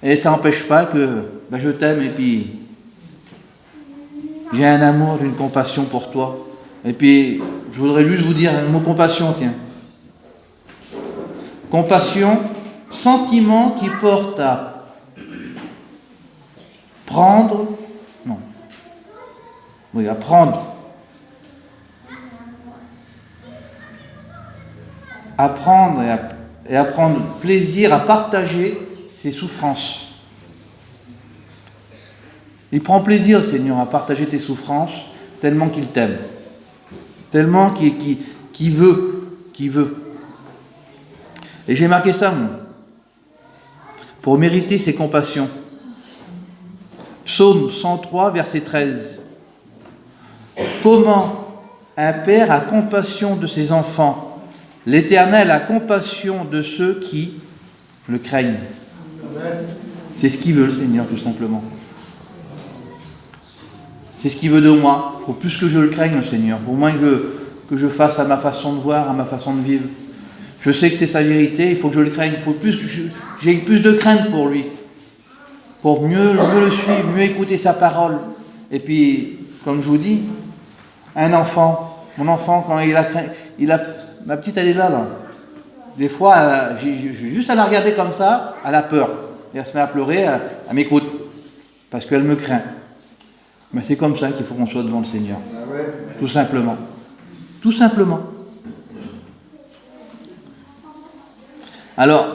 Et ça n'empêche pas que je t'aime et puis j'ai un amour, une compassion pour toi. Et puis, je voudrais juste vous dire un mot compassion, tiens. Compassion, sentiment qui porte à Prendre, non. Oui, apprendre. Apprendre et apprendre plaisir à partager ses souffrances. Il prend plaisir, le Seigneur, à partager tes souffrances, tellement qu'il t'aime. Tellement qu'il veut. Et j'ai marqué ça, moi. Pour mériter ses compassions. Psaume 103, verset 13. Comment un père a compassion de ses enfants, l'Éternel a compassion de ceux qui le craignent. C'est ce qu'il veut, le Seigneur, tout simplement. C'est ce qu'il veut de moi. Il faut plus que je le craigne, le Seigneur. Au moins que je fasse à ma façon de voir, à ma façon de vivre. Je sais que c'est sa vérité, il faut que je le craigne. Il faut plus que j'ai plus de crainte pour lui. Pour mieux le suivre, mieux écouter sa parole. Et puis, comme je vous dis, mon enfant, quand il a ma petite, elle est là. Des fois, j'ai juste à la regarder comme ça, elle a peur. Et elle se met à pleurer, elle m'écoute. Parce qu'elle me craint. Mais c'est comme ça qu'il faut qu'on soit devant le Seigneur. Tout simplement. Tout simplement. Alors,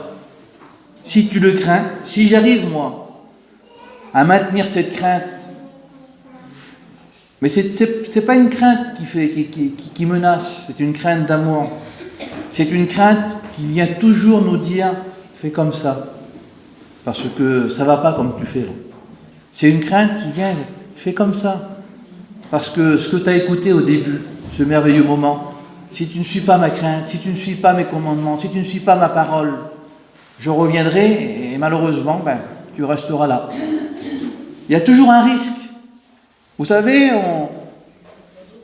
si tu le crains, si j'arrive, moi, à maintenir cette crainte, mais c'est pas une crainte qui menace, c'est une crainte d'amour. C'est une crainte qui vient toujours nous dire, fais comme ça, parce que ça va pas comme tu fais là. C'est une crainte qui vient, fais comme ça, parce que ce que tu as écouté au début, ce merveilleux moment, si tu ne suis pas ma crainte, si tu ne suis pas mes commandements, si tu ne suis pas ma parole, je reviendrai et malheureusement, tu resteras là. Il y a toujours un risque. Vous savez,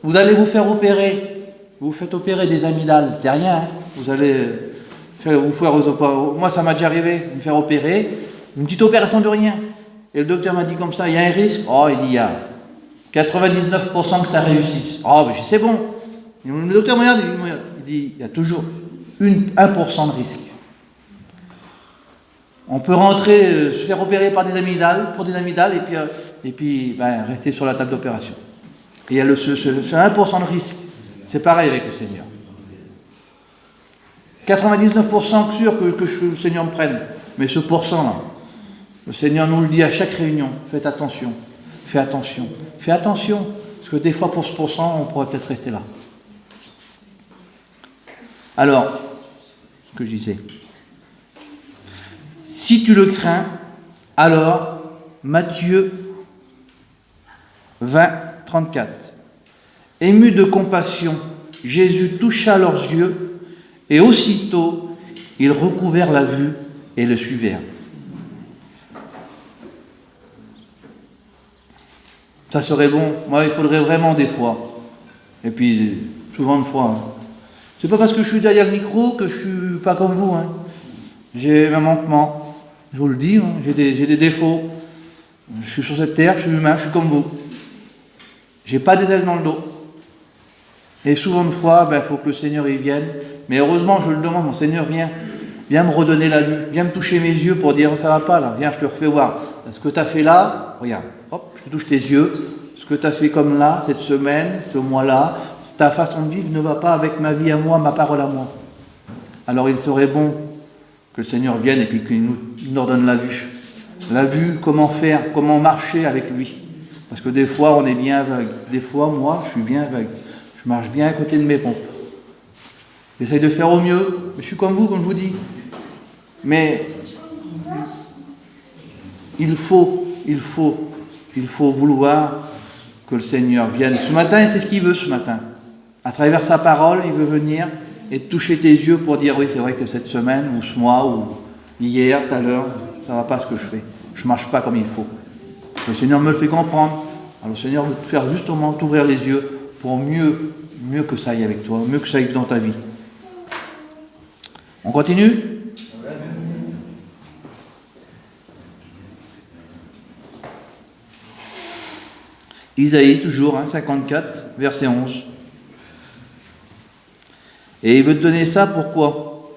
vous allez vous faire opérer. Vous faites opérer des amygdales. C'est rien. Hein. Vous allez vous faire... Moi, ça m'a déjà arrivé de me faire opérer. Une petite opération de rien. Et le docteur m'a dit comme ça, il y a un risque. Oh, il dit, il y a 99% que ça réussisse. Oh, mais c'est bon. Le docteur me regarde, il dit, il y a toujours 1% de risque. On peut rentrer, se faire opérer pour des amygdales, et puis rester sur la table d'opération. Et il y a ce 1% de risque. C'est pareil avec le Seigneur. 99% sûr que le Seigneur me prenne. Mais ce pourcent-là, le Seigneur nous le dit à chaque réunion. Faites attention, fais attention, fais attention. Parce que des fois, pour ce pourcent, on pourrait peut-être rester là. Alors, ce que je disais. Si tu le crains, alors, Matthieu 20, 34. Ému de compassion, Jésus toucha leurs yeux, et aussitôt, ils recouvrèrent la vue et le suivirent. Ça serait bon. Moi, il faudrait vraiment des fois. Et puis, souvent de fois. Hein. C'est pas parce que je suis derrière le micro que je suis pas comme vous. Hein. J'ai un manquement. Je vous le dis, hein. J'ai des défauts. Je suis sur cette terre, je suis humain, je suis comme vous. J'ai pas des ailes dans le dos. Et souvent de fois, il faut que le Seigneur y vienne. Mais heureusement, je le demande, mon Seigneur, viens me redonner la vue. Viens me toucher mes yeux pour dire, ça va pas là. Viens, je te refais voir. Ce que tu as fait là, regarde. Hop, je te touche tes yeux. Ce que tu as fait comme là, cette semaine, ce mois-là, ta façon de vivre ne va pas avec ma vie à moi, ma parole à moi. Alors il serait bon que le Seigneur vienne et puis qu'il nous redonne la vue. La vue, comment faire, comment marcher avec lui. Parce que des fois, on est bien aveugle. Des fois, moi, je suis bien aveugle. Je marche bien à côté de mes pompes. J'essaye de faire au mieux. Je suis comme vous, comme je vous dis. Mais il faut vouloir que le Seigneur vienne. Ce matin, c'est ce qu'il veut ce matin. À travers sa parole, il veut venir et toucher tes yeux pour dire, oui, c'est vrai que cette semaine, ou ce mois, ou hier, tout à l'heure, ça ne va pas ce que je fais. Je ne marche pas comme il faut. Le Seigneur me le fait comprendre. Alors le Seigneur veut te faire justement t'ouvrir les yeux pour mieux que ça aille avec toi, mieux que ça aille dans ta vie. On continue ? Isaïe, toujours, 54, verset 11. Et il veut te donner ça, pourquoi ?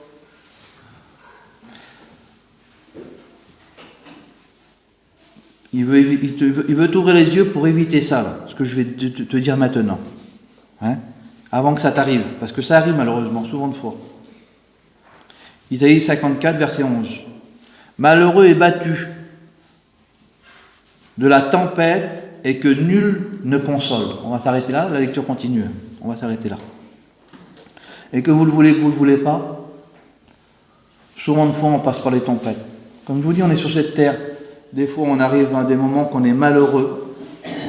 il veut t'ouvrir les yeux pour éviter ça, là, ce que je vais te dire maintenant. Hein, avant que ça t'arrive, parce que ça arrive malheureusement, souvent de fois. Isaïe 54, verset 11. Malheureux et battu de la tempête et que nul ne console. On va s'arrêter là, la lecture continue. On va s'arrêter là. Et que vous le voulez, que vous ne le voulez pas, souvent de fois on passe par les tempêtes. Comme je vous dis, on est sur cette terre. Des fois on arrive à des moments qu'on est malheureux,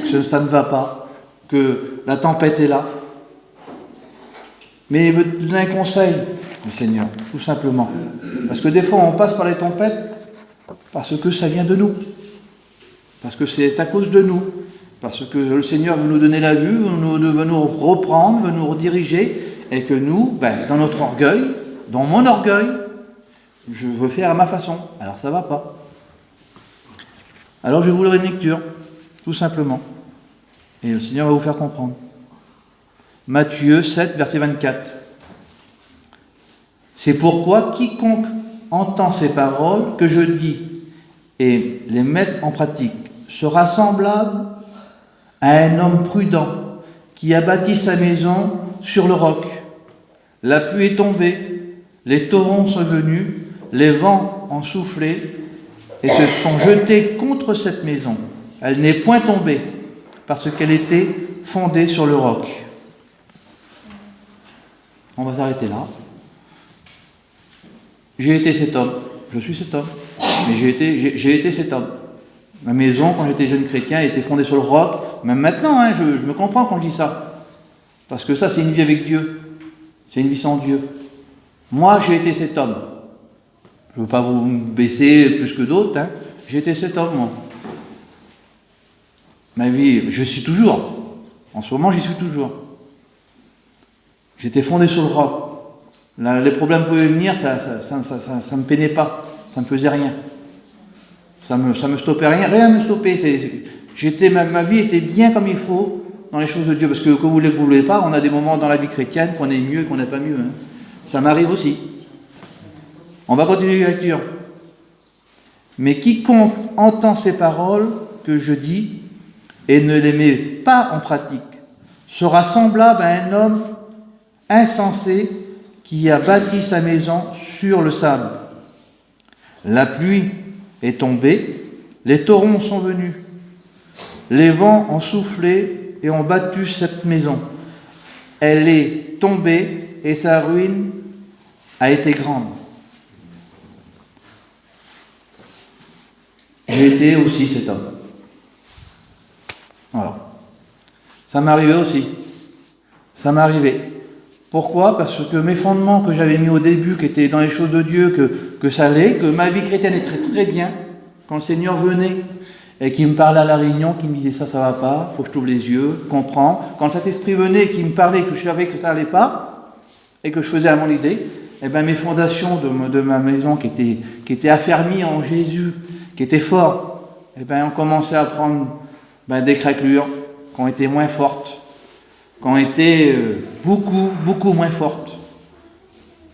que ça ne va pas, que la tempête est là. Mais il veut te donner un conseil, le Seigneur, tout simplement. Parce que des fois, on passe par les tempêtes parce que ça vient de nous. Parce que c'est à cause de nous. Parce que le Seigneur veut nous donner la vue, veut nous reprendre, veut nous rediriger. Et que nous, dans notre orgueil, dans mon orgueil, je veux faire à ma façon. Alors ça ne va pas. Alors je vais vous lire une lecture, tout simplement. Et le Seigneur va vous faire comprendre. Matthieu 7, verset 24. C'est pourquoi quiconque entend ces paroles que je dis et les met en pratique sera semblable à un homme prudent qui a bâti sa maison sur le roc. La pluie est tombée, les torrents sont venus, les vents ont soufflé et se sont jetés contre cette maison. Elle n'est point tombée parce qu'elle était fondée sur le roc. On va s'arrêter là. J'ai été cet homme. Je suis cet homme. Mais j'ai été cet homme. Ma maison, quand j'étais jeune chrétien, elle était fondée sur le roc. Même maintenant, je me comprends quand je dis ça. Parce que ça, c'est une vie avec Dieu. C'est une vie sans Dieu. Moi, j'ai été cet homme. Je ne veux pas vous baisser plus que d'autres. J'ai été cet homme, moi. Ma vie, je suis toujours. En ce moment, j'y suis toujours. J'étais fondé sur le roc. Là, les problèmes pouvaient venir, ça me peinait pas. Ça me faisait rien. Ça me stoppait rien. Rien ne me stoppait. Ma vie était bien comme il faut dans les choses de Dieu. Parce que vous voulez, que vous ne voulez pas, on a des moments dans la vie chrétienne qu'on est mieux et qu'on n'est pas mieux. Ça m'arrive aussi. On va continuer la lecture. Mais quiconque entend ces paroles que je dis et ne les met pas en pratique sera semblable à un homme insensé qui a bâti sa maison sur le sable. La pluie est tombée, les torrents sont venus, les vents ont soufflé et ont battu cette maison. Elle est tombée et sa ruine a été grande. J'ai été aussi cet homme. Voilà. Ça m'arrivait aussi. Ça m'arrivait. Pourquoi ? Parce que mes fondements que j'avais mis au début, qui étaient dans les choses de Dieu, que ça allait, que ma vie chrétienne est très très bien, quand le Seigneur venait et qu'il me parlait à la réunion, qu'il me disait ça va pas, faut que je t'ouvre les yeux, comprends. Quand le Saint-Esprit venait et qu'il me parlait, que je savais que ça allait pas, et que je faisais à mon idée, mes fondations de ma maison qui étaient affermies en Jésus, qui étaient forts, ont commencé à prendre des craquelures qui ont été moins fortes, qui ont été beaucoup moins fortes.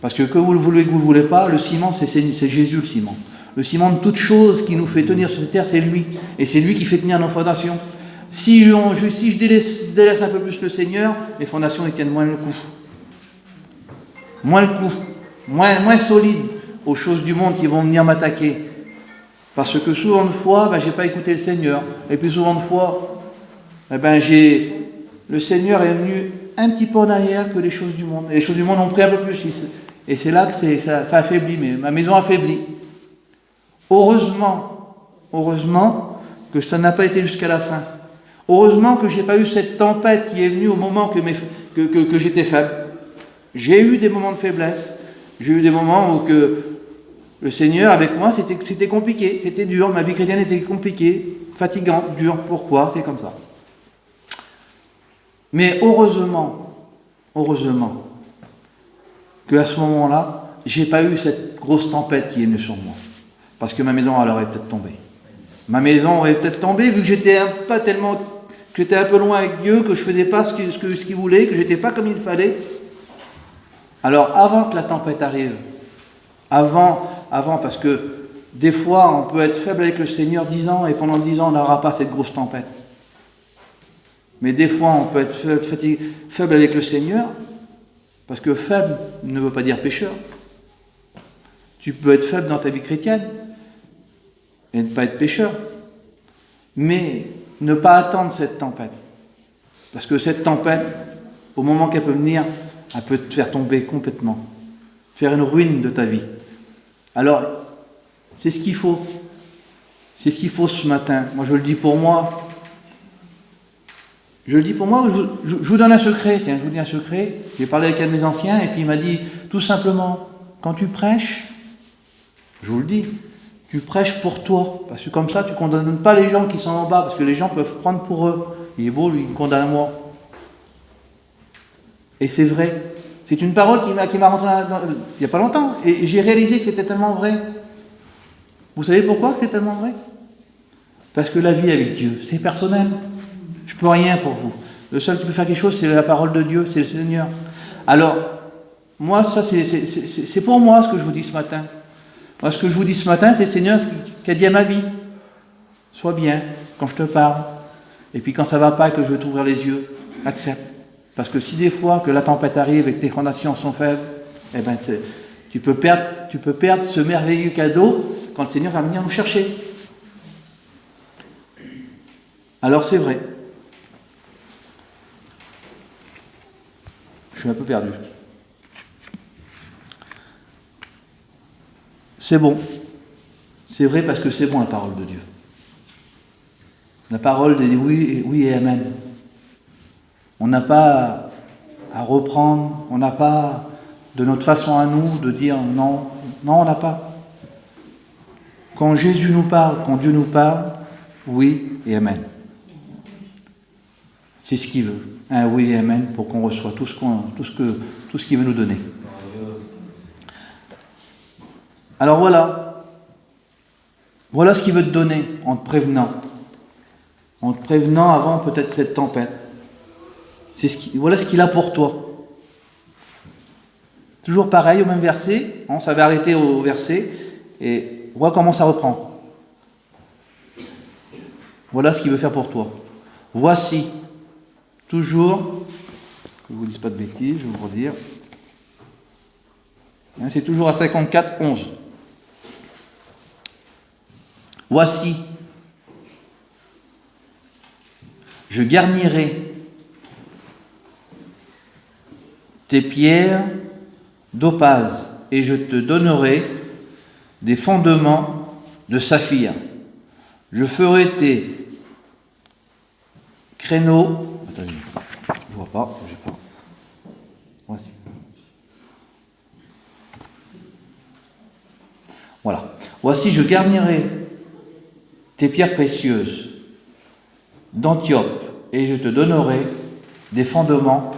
Parce que vous le voulez, que vous ne le voulez pas, le ciment, c'est Jésus le ciment. Le ciment de toute chose qui nous fait tenir sur cette terre, c'est lui. Et c'est lui qui fait tenir nos fondations. Si je délaisse un peu plus le Seigneur, les fondations ils tiennent moins le coup. Moins solides aux choses du monde qui vont venir m'attaquer. Parce que souvent de fois, j'ai pas écouté le Seigneur. Et puis souvent de fois, le Seigneur est venu un petit peu en arrière que les choses du monde. Et les choses du monde ont pris un peu plus. Et c'est là que ça affaiblit. Mais ma maison affaiblit. Heureusement que ça n'a pas été jusqu'à la fin. Heureusement que j'ai pas eu cette tempête qui est venue au moment que j'étais faible. J'ai eu des moments de faiblesse. J'ai eu des moments où le Seigneur avec moi, c'était compliqué, c'était dur. Ma vie chrétienne était compliquée, fatigante, dure. Pourquoi ? C'est comme ça. Mais heureusement qu'à ce moment-là, j'ai pas eu cette grosse tempête qui est venue sur moi. Parce que ma maison, elle aurait peut-être tombé. Ma maison aurait peut-être tombé, vu que j'étais un peu loin avec Dieu, que je faisais pas ce qu'il voulait, que j'étais pas comme il fallait. Alors, avant que la tempête arrive, avant, parce que des fois, on peut être faible avec le Seigneur 10 ans et pendant 10 ans, on n'aura pas cette grosse tempête. Mais des fois, on peut être faible avec le Seigneur, parce que faible ne veut pas dire pécheur. Tu peux être faible dans ta vie chrétienne et ne pas être pécheur. Mais ne pas attendre cette tempête. Parce que cette tempête, au moment qu'elle peut venir, elle peut te faire tomber complètement. Faire une ruine de ta vie. Alors, c'est ce qu'il faut. C'est ce qu'il faut ce matin. Moi, je le dis pour moi. Je vous donne un secret. Tiens, je vous dis un secret. J'ai parlé avec un de mes anciens et puis il m'a dit, tout simplement, quand tu prêches, je vous le dis, tu prêches pour toi. Parce que comme ça, tu ne condamnes pas les gens qui sont en bas. Parce que les gens peuvent prendre pour eux. Il est beau, lui, il me condamne à moi. Et c'est vrai. C'est une parole qui m'a rentré il n'y a pas longtemps. Et j'ai réalisé que c'était tellement vrai. Vous savez pourquoi c'est tellement vrai? Parce que la vie avec Dieu, c'est personnel. Je ne peux rien pour vous. Le seul qui peut faire quelque chose, c'est la parole de Dieu, c'est le Seigneur. Alors, moi, ça, c'est pour moi ce que je vous dis ce matin. Moi, ce que je vous dis ce matin, c'est le Seigneur qui a dit à ma vie. Sois bien quand je te parle. Et puis quand ça ne va pas et que je veux t'ouvrir les yeux, accepte. Parce que si des fois que la tempête arrive et que tes fondations sont faibles, eh ben, tu peux perdre ce merveilleux cadeau quand le Seigneur va venir nous chercher. Alors c'est vrai. Je suis un peu perdu. C'est bon. C'est vrai parce que c'est bon la parole de Dieu. La parole des oui et amen. On n'a pas à reprendre, on n'a pas de notre façon à nous de dire non, on n'a pas. Quand Jésus nous parle, quand Dieu nous parle, oui et amen. C'est ce qu'il veut, un oui et amen pour qu'on reçoive tout ce qu'il veut nous donner. Alors voilà ce qu'il veut te donner en te prévenant avant peut-être cette tempête. Voilà ce qu'il a pour toi. Toujours pareil, au même verset, on s'avait arrêté au verset, et vois comment ça reprend. Voilà ce qu'il veut faire pour toi. Voici, toujours, que je ne vous dise pas de bêtises, je vais vous redire, c'est toujours à 54, 11. Voici, je garnirai tes pierres d'opale et je te donnerai des fondements de saphir. Je ferai tes créneaux. Attendez, je vois pas, j'ai pas. Voici. Voilà. Voici, je garnirai tes pierres précieuses d'Antiope et je te donnerai des fondements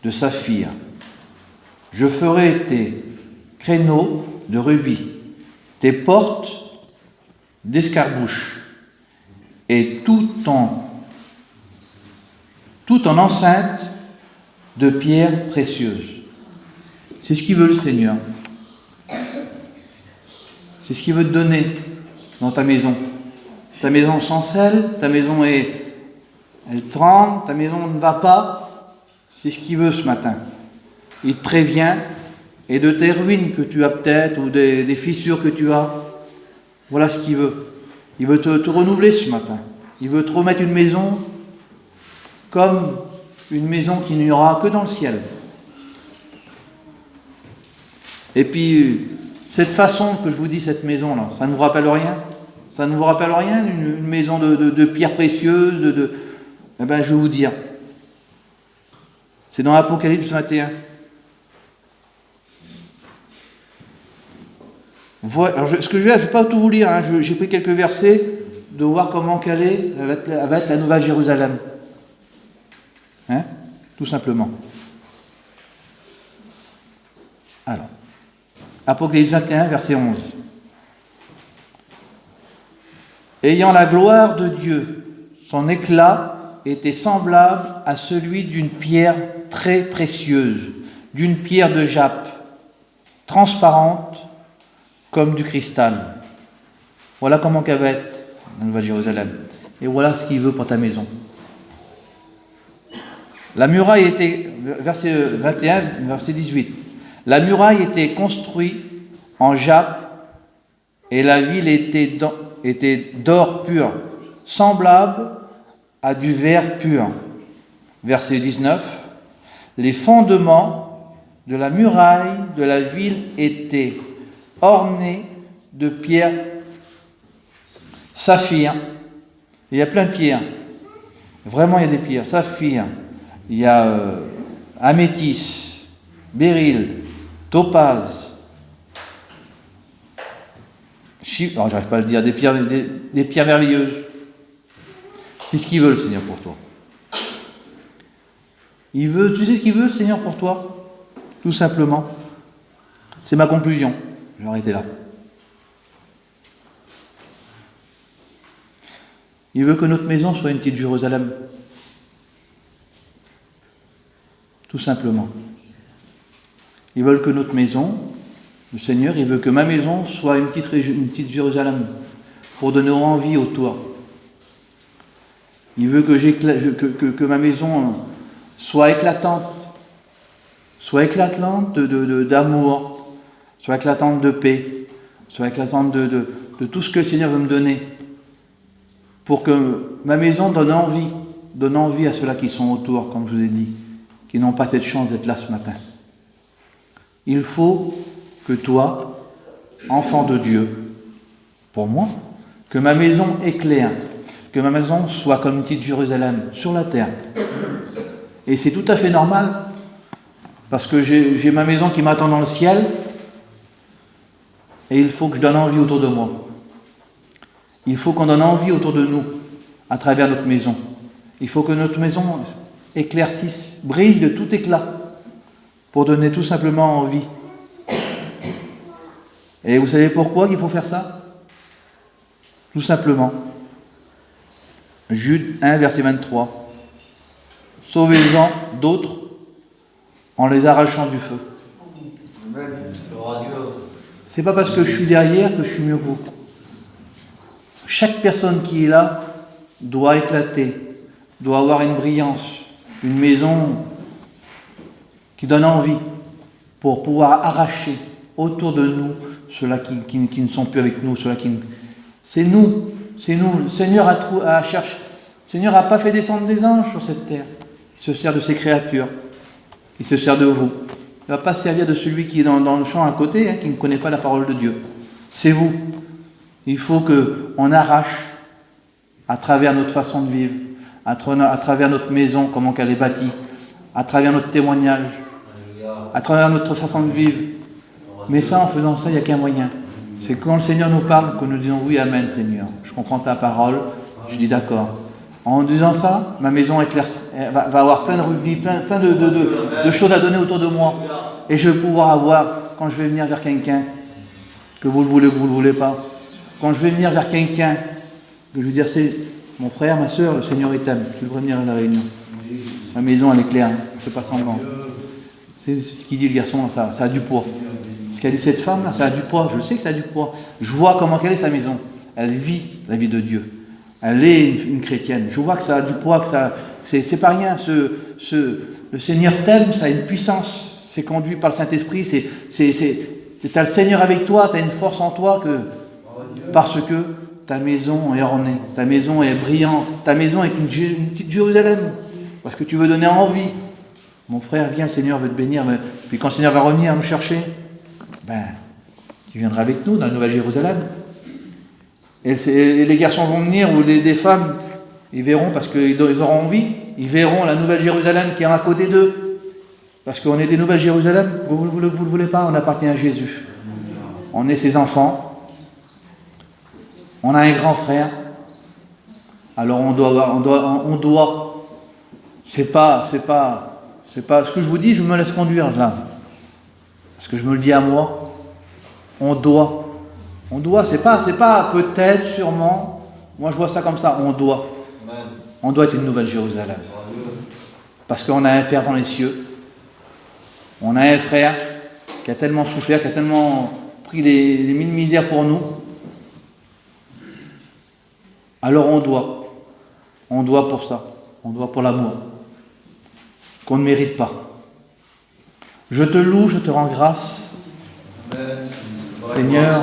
de saphir. Je ferai tes créneaux de rubis, tes portes d'escarbouche et tout en enceinte de pierres précieuses. C'est ce qu'il veut le Seigneur. C'est ce qu'il veut te donner dans ta maison. Ta maison chancelle, ta maison elle tremble, ta maison ne va pas. C'est ce qu'il veut ce matin. Il te prévient, et de tes ruines que tu as peut-être, ou des fissures que tu as, voilà ce qu'il veut. Il veut te renouveler ce matin. Il veut te remettre une maison comme une maison qu'il n'y aura que dans le ciel. Et puis, cette façon que je vous dis, cette maison-là, ça ne vous rappelle rien? Ça ne vous rappelle rien, une maison de pierres précieuses, Eh bien, je vais vous dire. C'est dans Apocalypse 21. Alors, ce que je vais pas tout vous lire, hein, j'ai pris quelques versets de voir comment qu'elle est, elle va être la nouvelle Jérusalem. Hein? Tout simplement. Alors, Apocalypse 21, verset 11. Ayant la gloire de Dieu, son éclat était semblable à celui d'une pierre très précieuse, d'une pierre de jappe, transparente comme du cristal. Voilà comment qu'elle va être, la Nouvelle Jérusalem. Et voilà ce qu'il veut pour ta maison. La muraille était, verset 21, verset 18. La muraille était construite en jappe et la ville était d'or pur, semblable à du verre pur. Verset 19. Les fondements de la muraille de la ville étaient ornés de pierres saphir. Il y a plein de pierres. Vraiment, il y a des pierres. Saphir. Il y a améthyste, béryl, topaz. Alors, j'arrive pas à le dire. Des pierres merveilleuses. C'est ce qu'il veut, le Seigneur, pour toi. Il veut, tu sais ce qu'il veut, le Seigneur, pour toi? Tout simplement. C'est ma conclusion. Je vais arrêter là. Il veut que notre maison soit une petite Jérusalem. Tout simplement. Ils veulent que notre maison, le Seigneur, il veut que ma maison soit une petite Jérusalem pour donner envie autour. Il veut que ma maison soit éclatante d'amour, soit éclatante de paix, soit éclatante de tout ce que le Seigneur veut me donner, pour que ma maison donne envie à ceux-là qui sont autour, comme je vous ai dit, qui n'ont pas cette chance d'être là ce matin. Il faut que toi, enfant de Dieu, pour moi, que ma maison éclaire, que ma maison soit comme une petite Jérusalem sur la terre. Et c'est tout à fait normal, parce que j'ai ma maison qui m'attend dans le ciel, et il faut que je donne envie autour de moi. Il faut qu'on donne envie autour de nous, à travers notre maison. Il faut que notre maison éclaircisse, brille de tout éclat, pour donner tout simplement envie. Et vous savez pourquoi il faut faire ça? Tout simplement. Jude 1, verset 23. Sauvez-en d'autres en les arrachant du feu. C'est pas parce que je suis derrière que je suis mieux que vous. Chaque personne qui est là doit éclater, doit avoir une brillance, une maison qui donne envie pour pouvoir arracher autour de nous ceux-là qui ne sont plus avec nous, ceux-là qui... C'est nous. Le Seigneur a cherché. Le Seigneur n'a pas fait descendre des anges sur cette terre. Il se sert de ses créatures. Il se sert de vous. Il ne va pas se servir de celui qui est dans le champ à côté, qui ne connaît pas la parole de Dieu. C'est vous. Il faut qu'on arrache à travers notre façon de vivre, à travers notre maison, comment qu'elle est bâtie, à travers notre témoignage, à travers notre façon de vivre. Mais ça, en faisant ça, il n'y a qu'un moyen. C'est quand le Seigneur nous parle que nous disons oui, amen, Seigneur. Je comprends ta parole, je dis d'accord. En disant ça, ma maison va avoir plein de rubis, plein de choses à donner autour de moi. Et je vais pouvoir avoir, quand je vais venir vers quelqu'un, que vous le voulez ou que vous ne le voulez pas, quand je vais venir vers quelqu'un, que je vais dire, c'est mon frère, ma soeur, le Seigneur est t'aime, tu devrais venir à la réunion. Ma maison, elle est claire, je ne fais pas semblant. C'est ce qu'il dit le garçon, ça a du poids. Ce qu'a dit cette femme, là, ça a du poids, je sais que ça a du poids. Je vois comment quelle est sa maison. Elle vit la vie de Dieu. Elle est une chrétienne. Je vois que ça a du poids, que ça, c'est pas rien. Le Seigneur t'aime, ça a une puissance. C'est conduit par le Saint-Esprit. T'as le Seigneur avec toi, t'as une force en toi parce que ta maison est ornée, ta maison est brillante, ta maison est une petite Jérusalem. Parce que tu veux donner envie. Mon frère, viens, le Seigneur veut te bénir. Puis quand le Seigneur va revenir nous chercher, tu viendras avec nous dans la Nouvelle Jérusalem. Et les garçons vont venir, ou des femmes, ils verront, parce qu'ils auront envie, ils verront la Nouvelle Jérusalem qui est à côté d'eux. Parce qu'on est des Nouvelles Jérusalem, vous ne le voulez pas, on appartient à Jésus. On est ses enfants. On a un grand frère. Alors on doit. C'est pas ce que je vous dis, je me laisse conduire là. Parce que je me le dis à moi. On doit, c'est pas peut-être, sûrement. Moi je vois ça comme ça, on doit. On doit être une Nouvelle Jérusalem. Parce qu'on a un Père dans les cieux. On a un frère qui a tellement souffert, qui a tellement pris les mille misères pour nous. Alors on doit pour ça, on doit pour l'amour, qu'on ne mérite pas. Je te loue, je te rends grâce, Seigneur,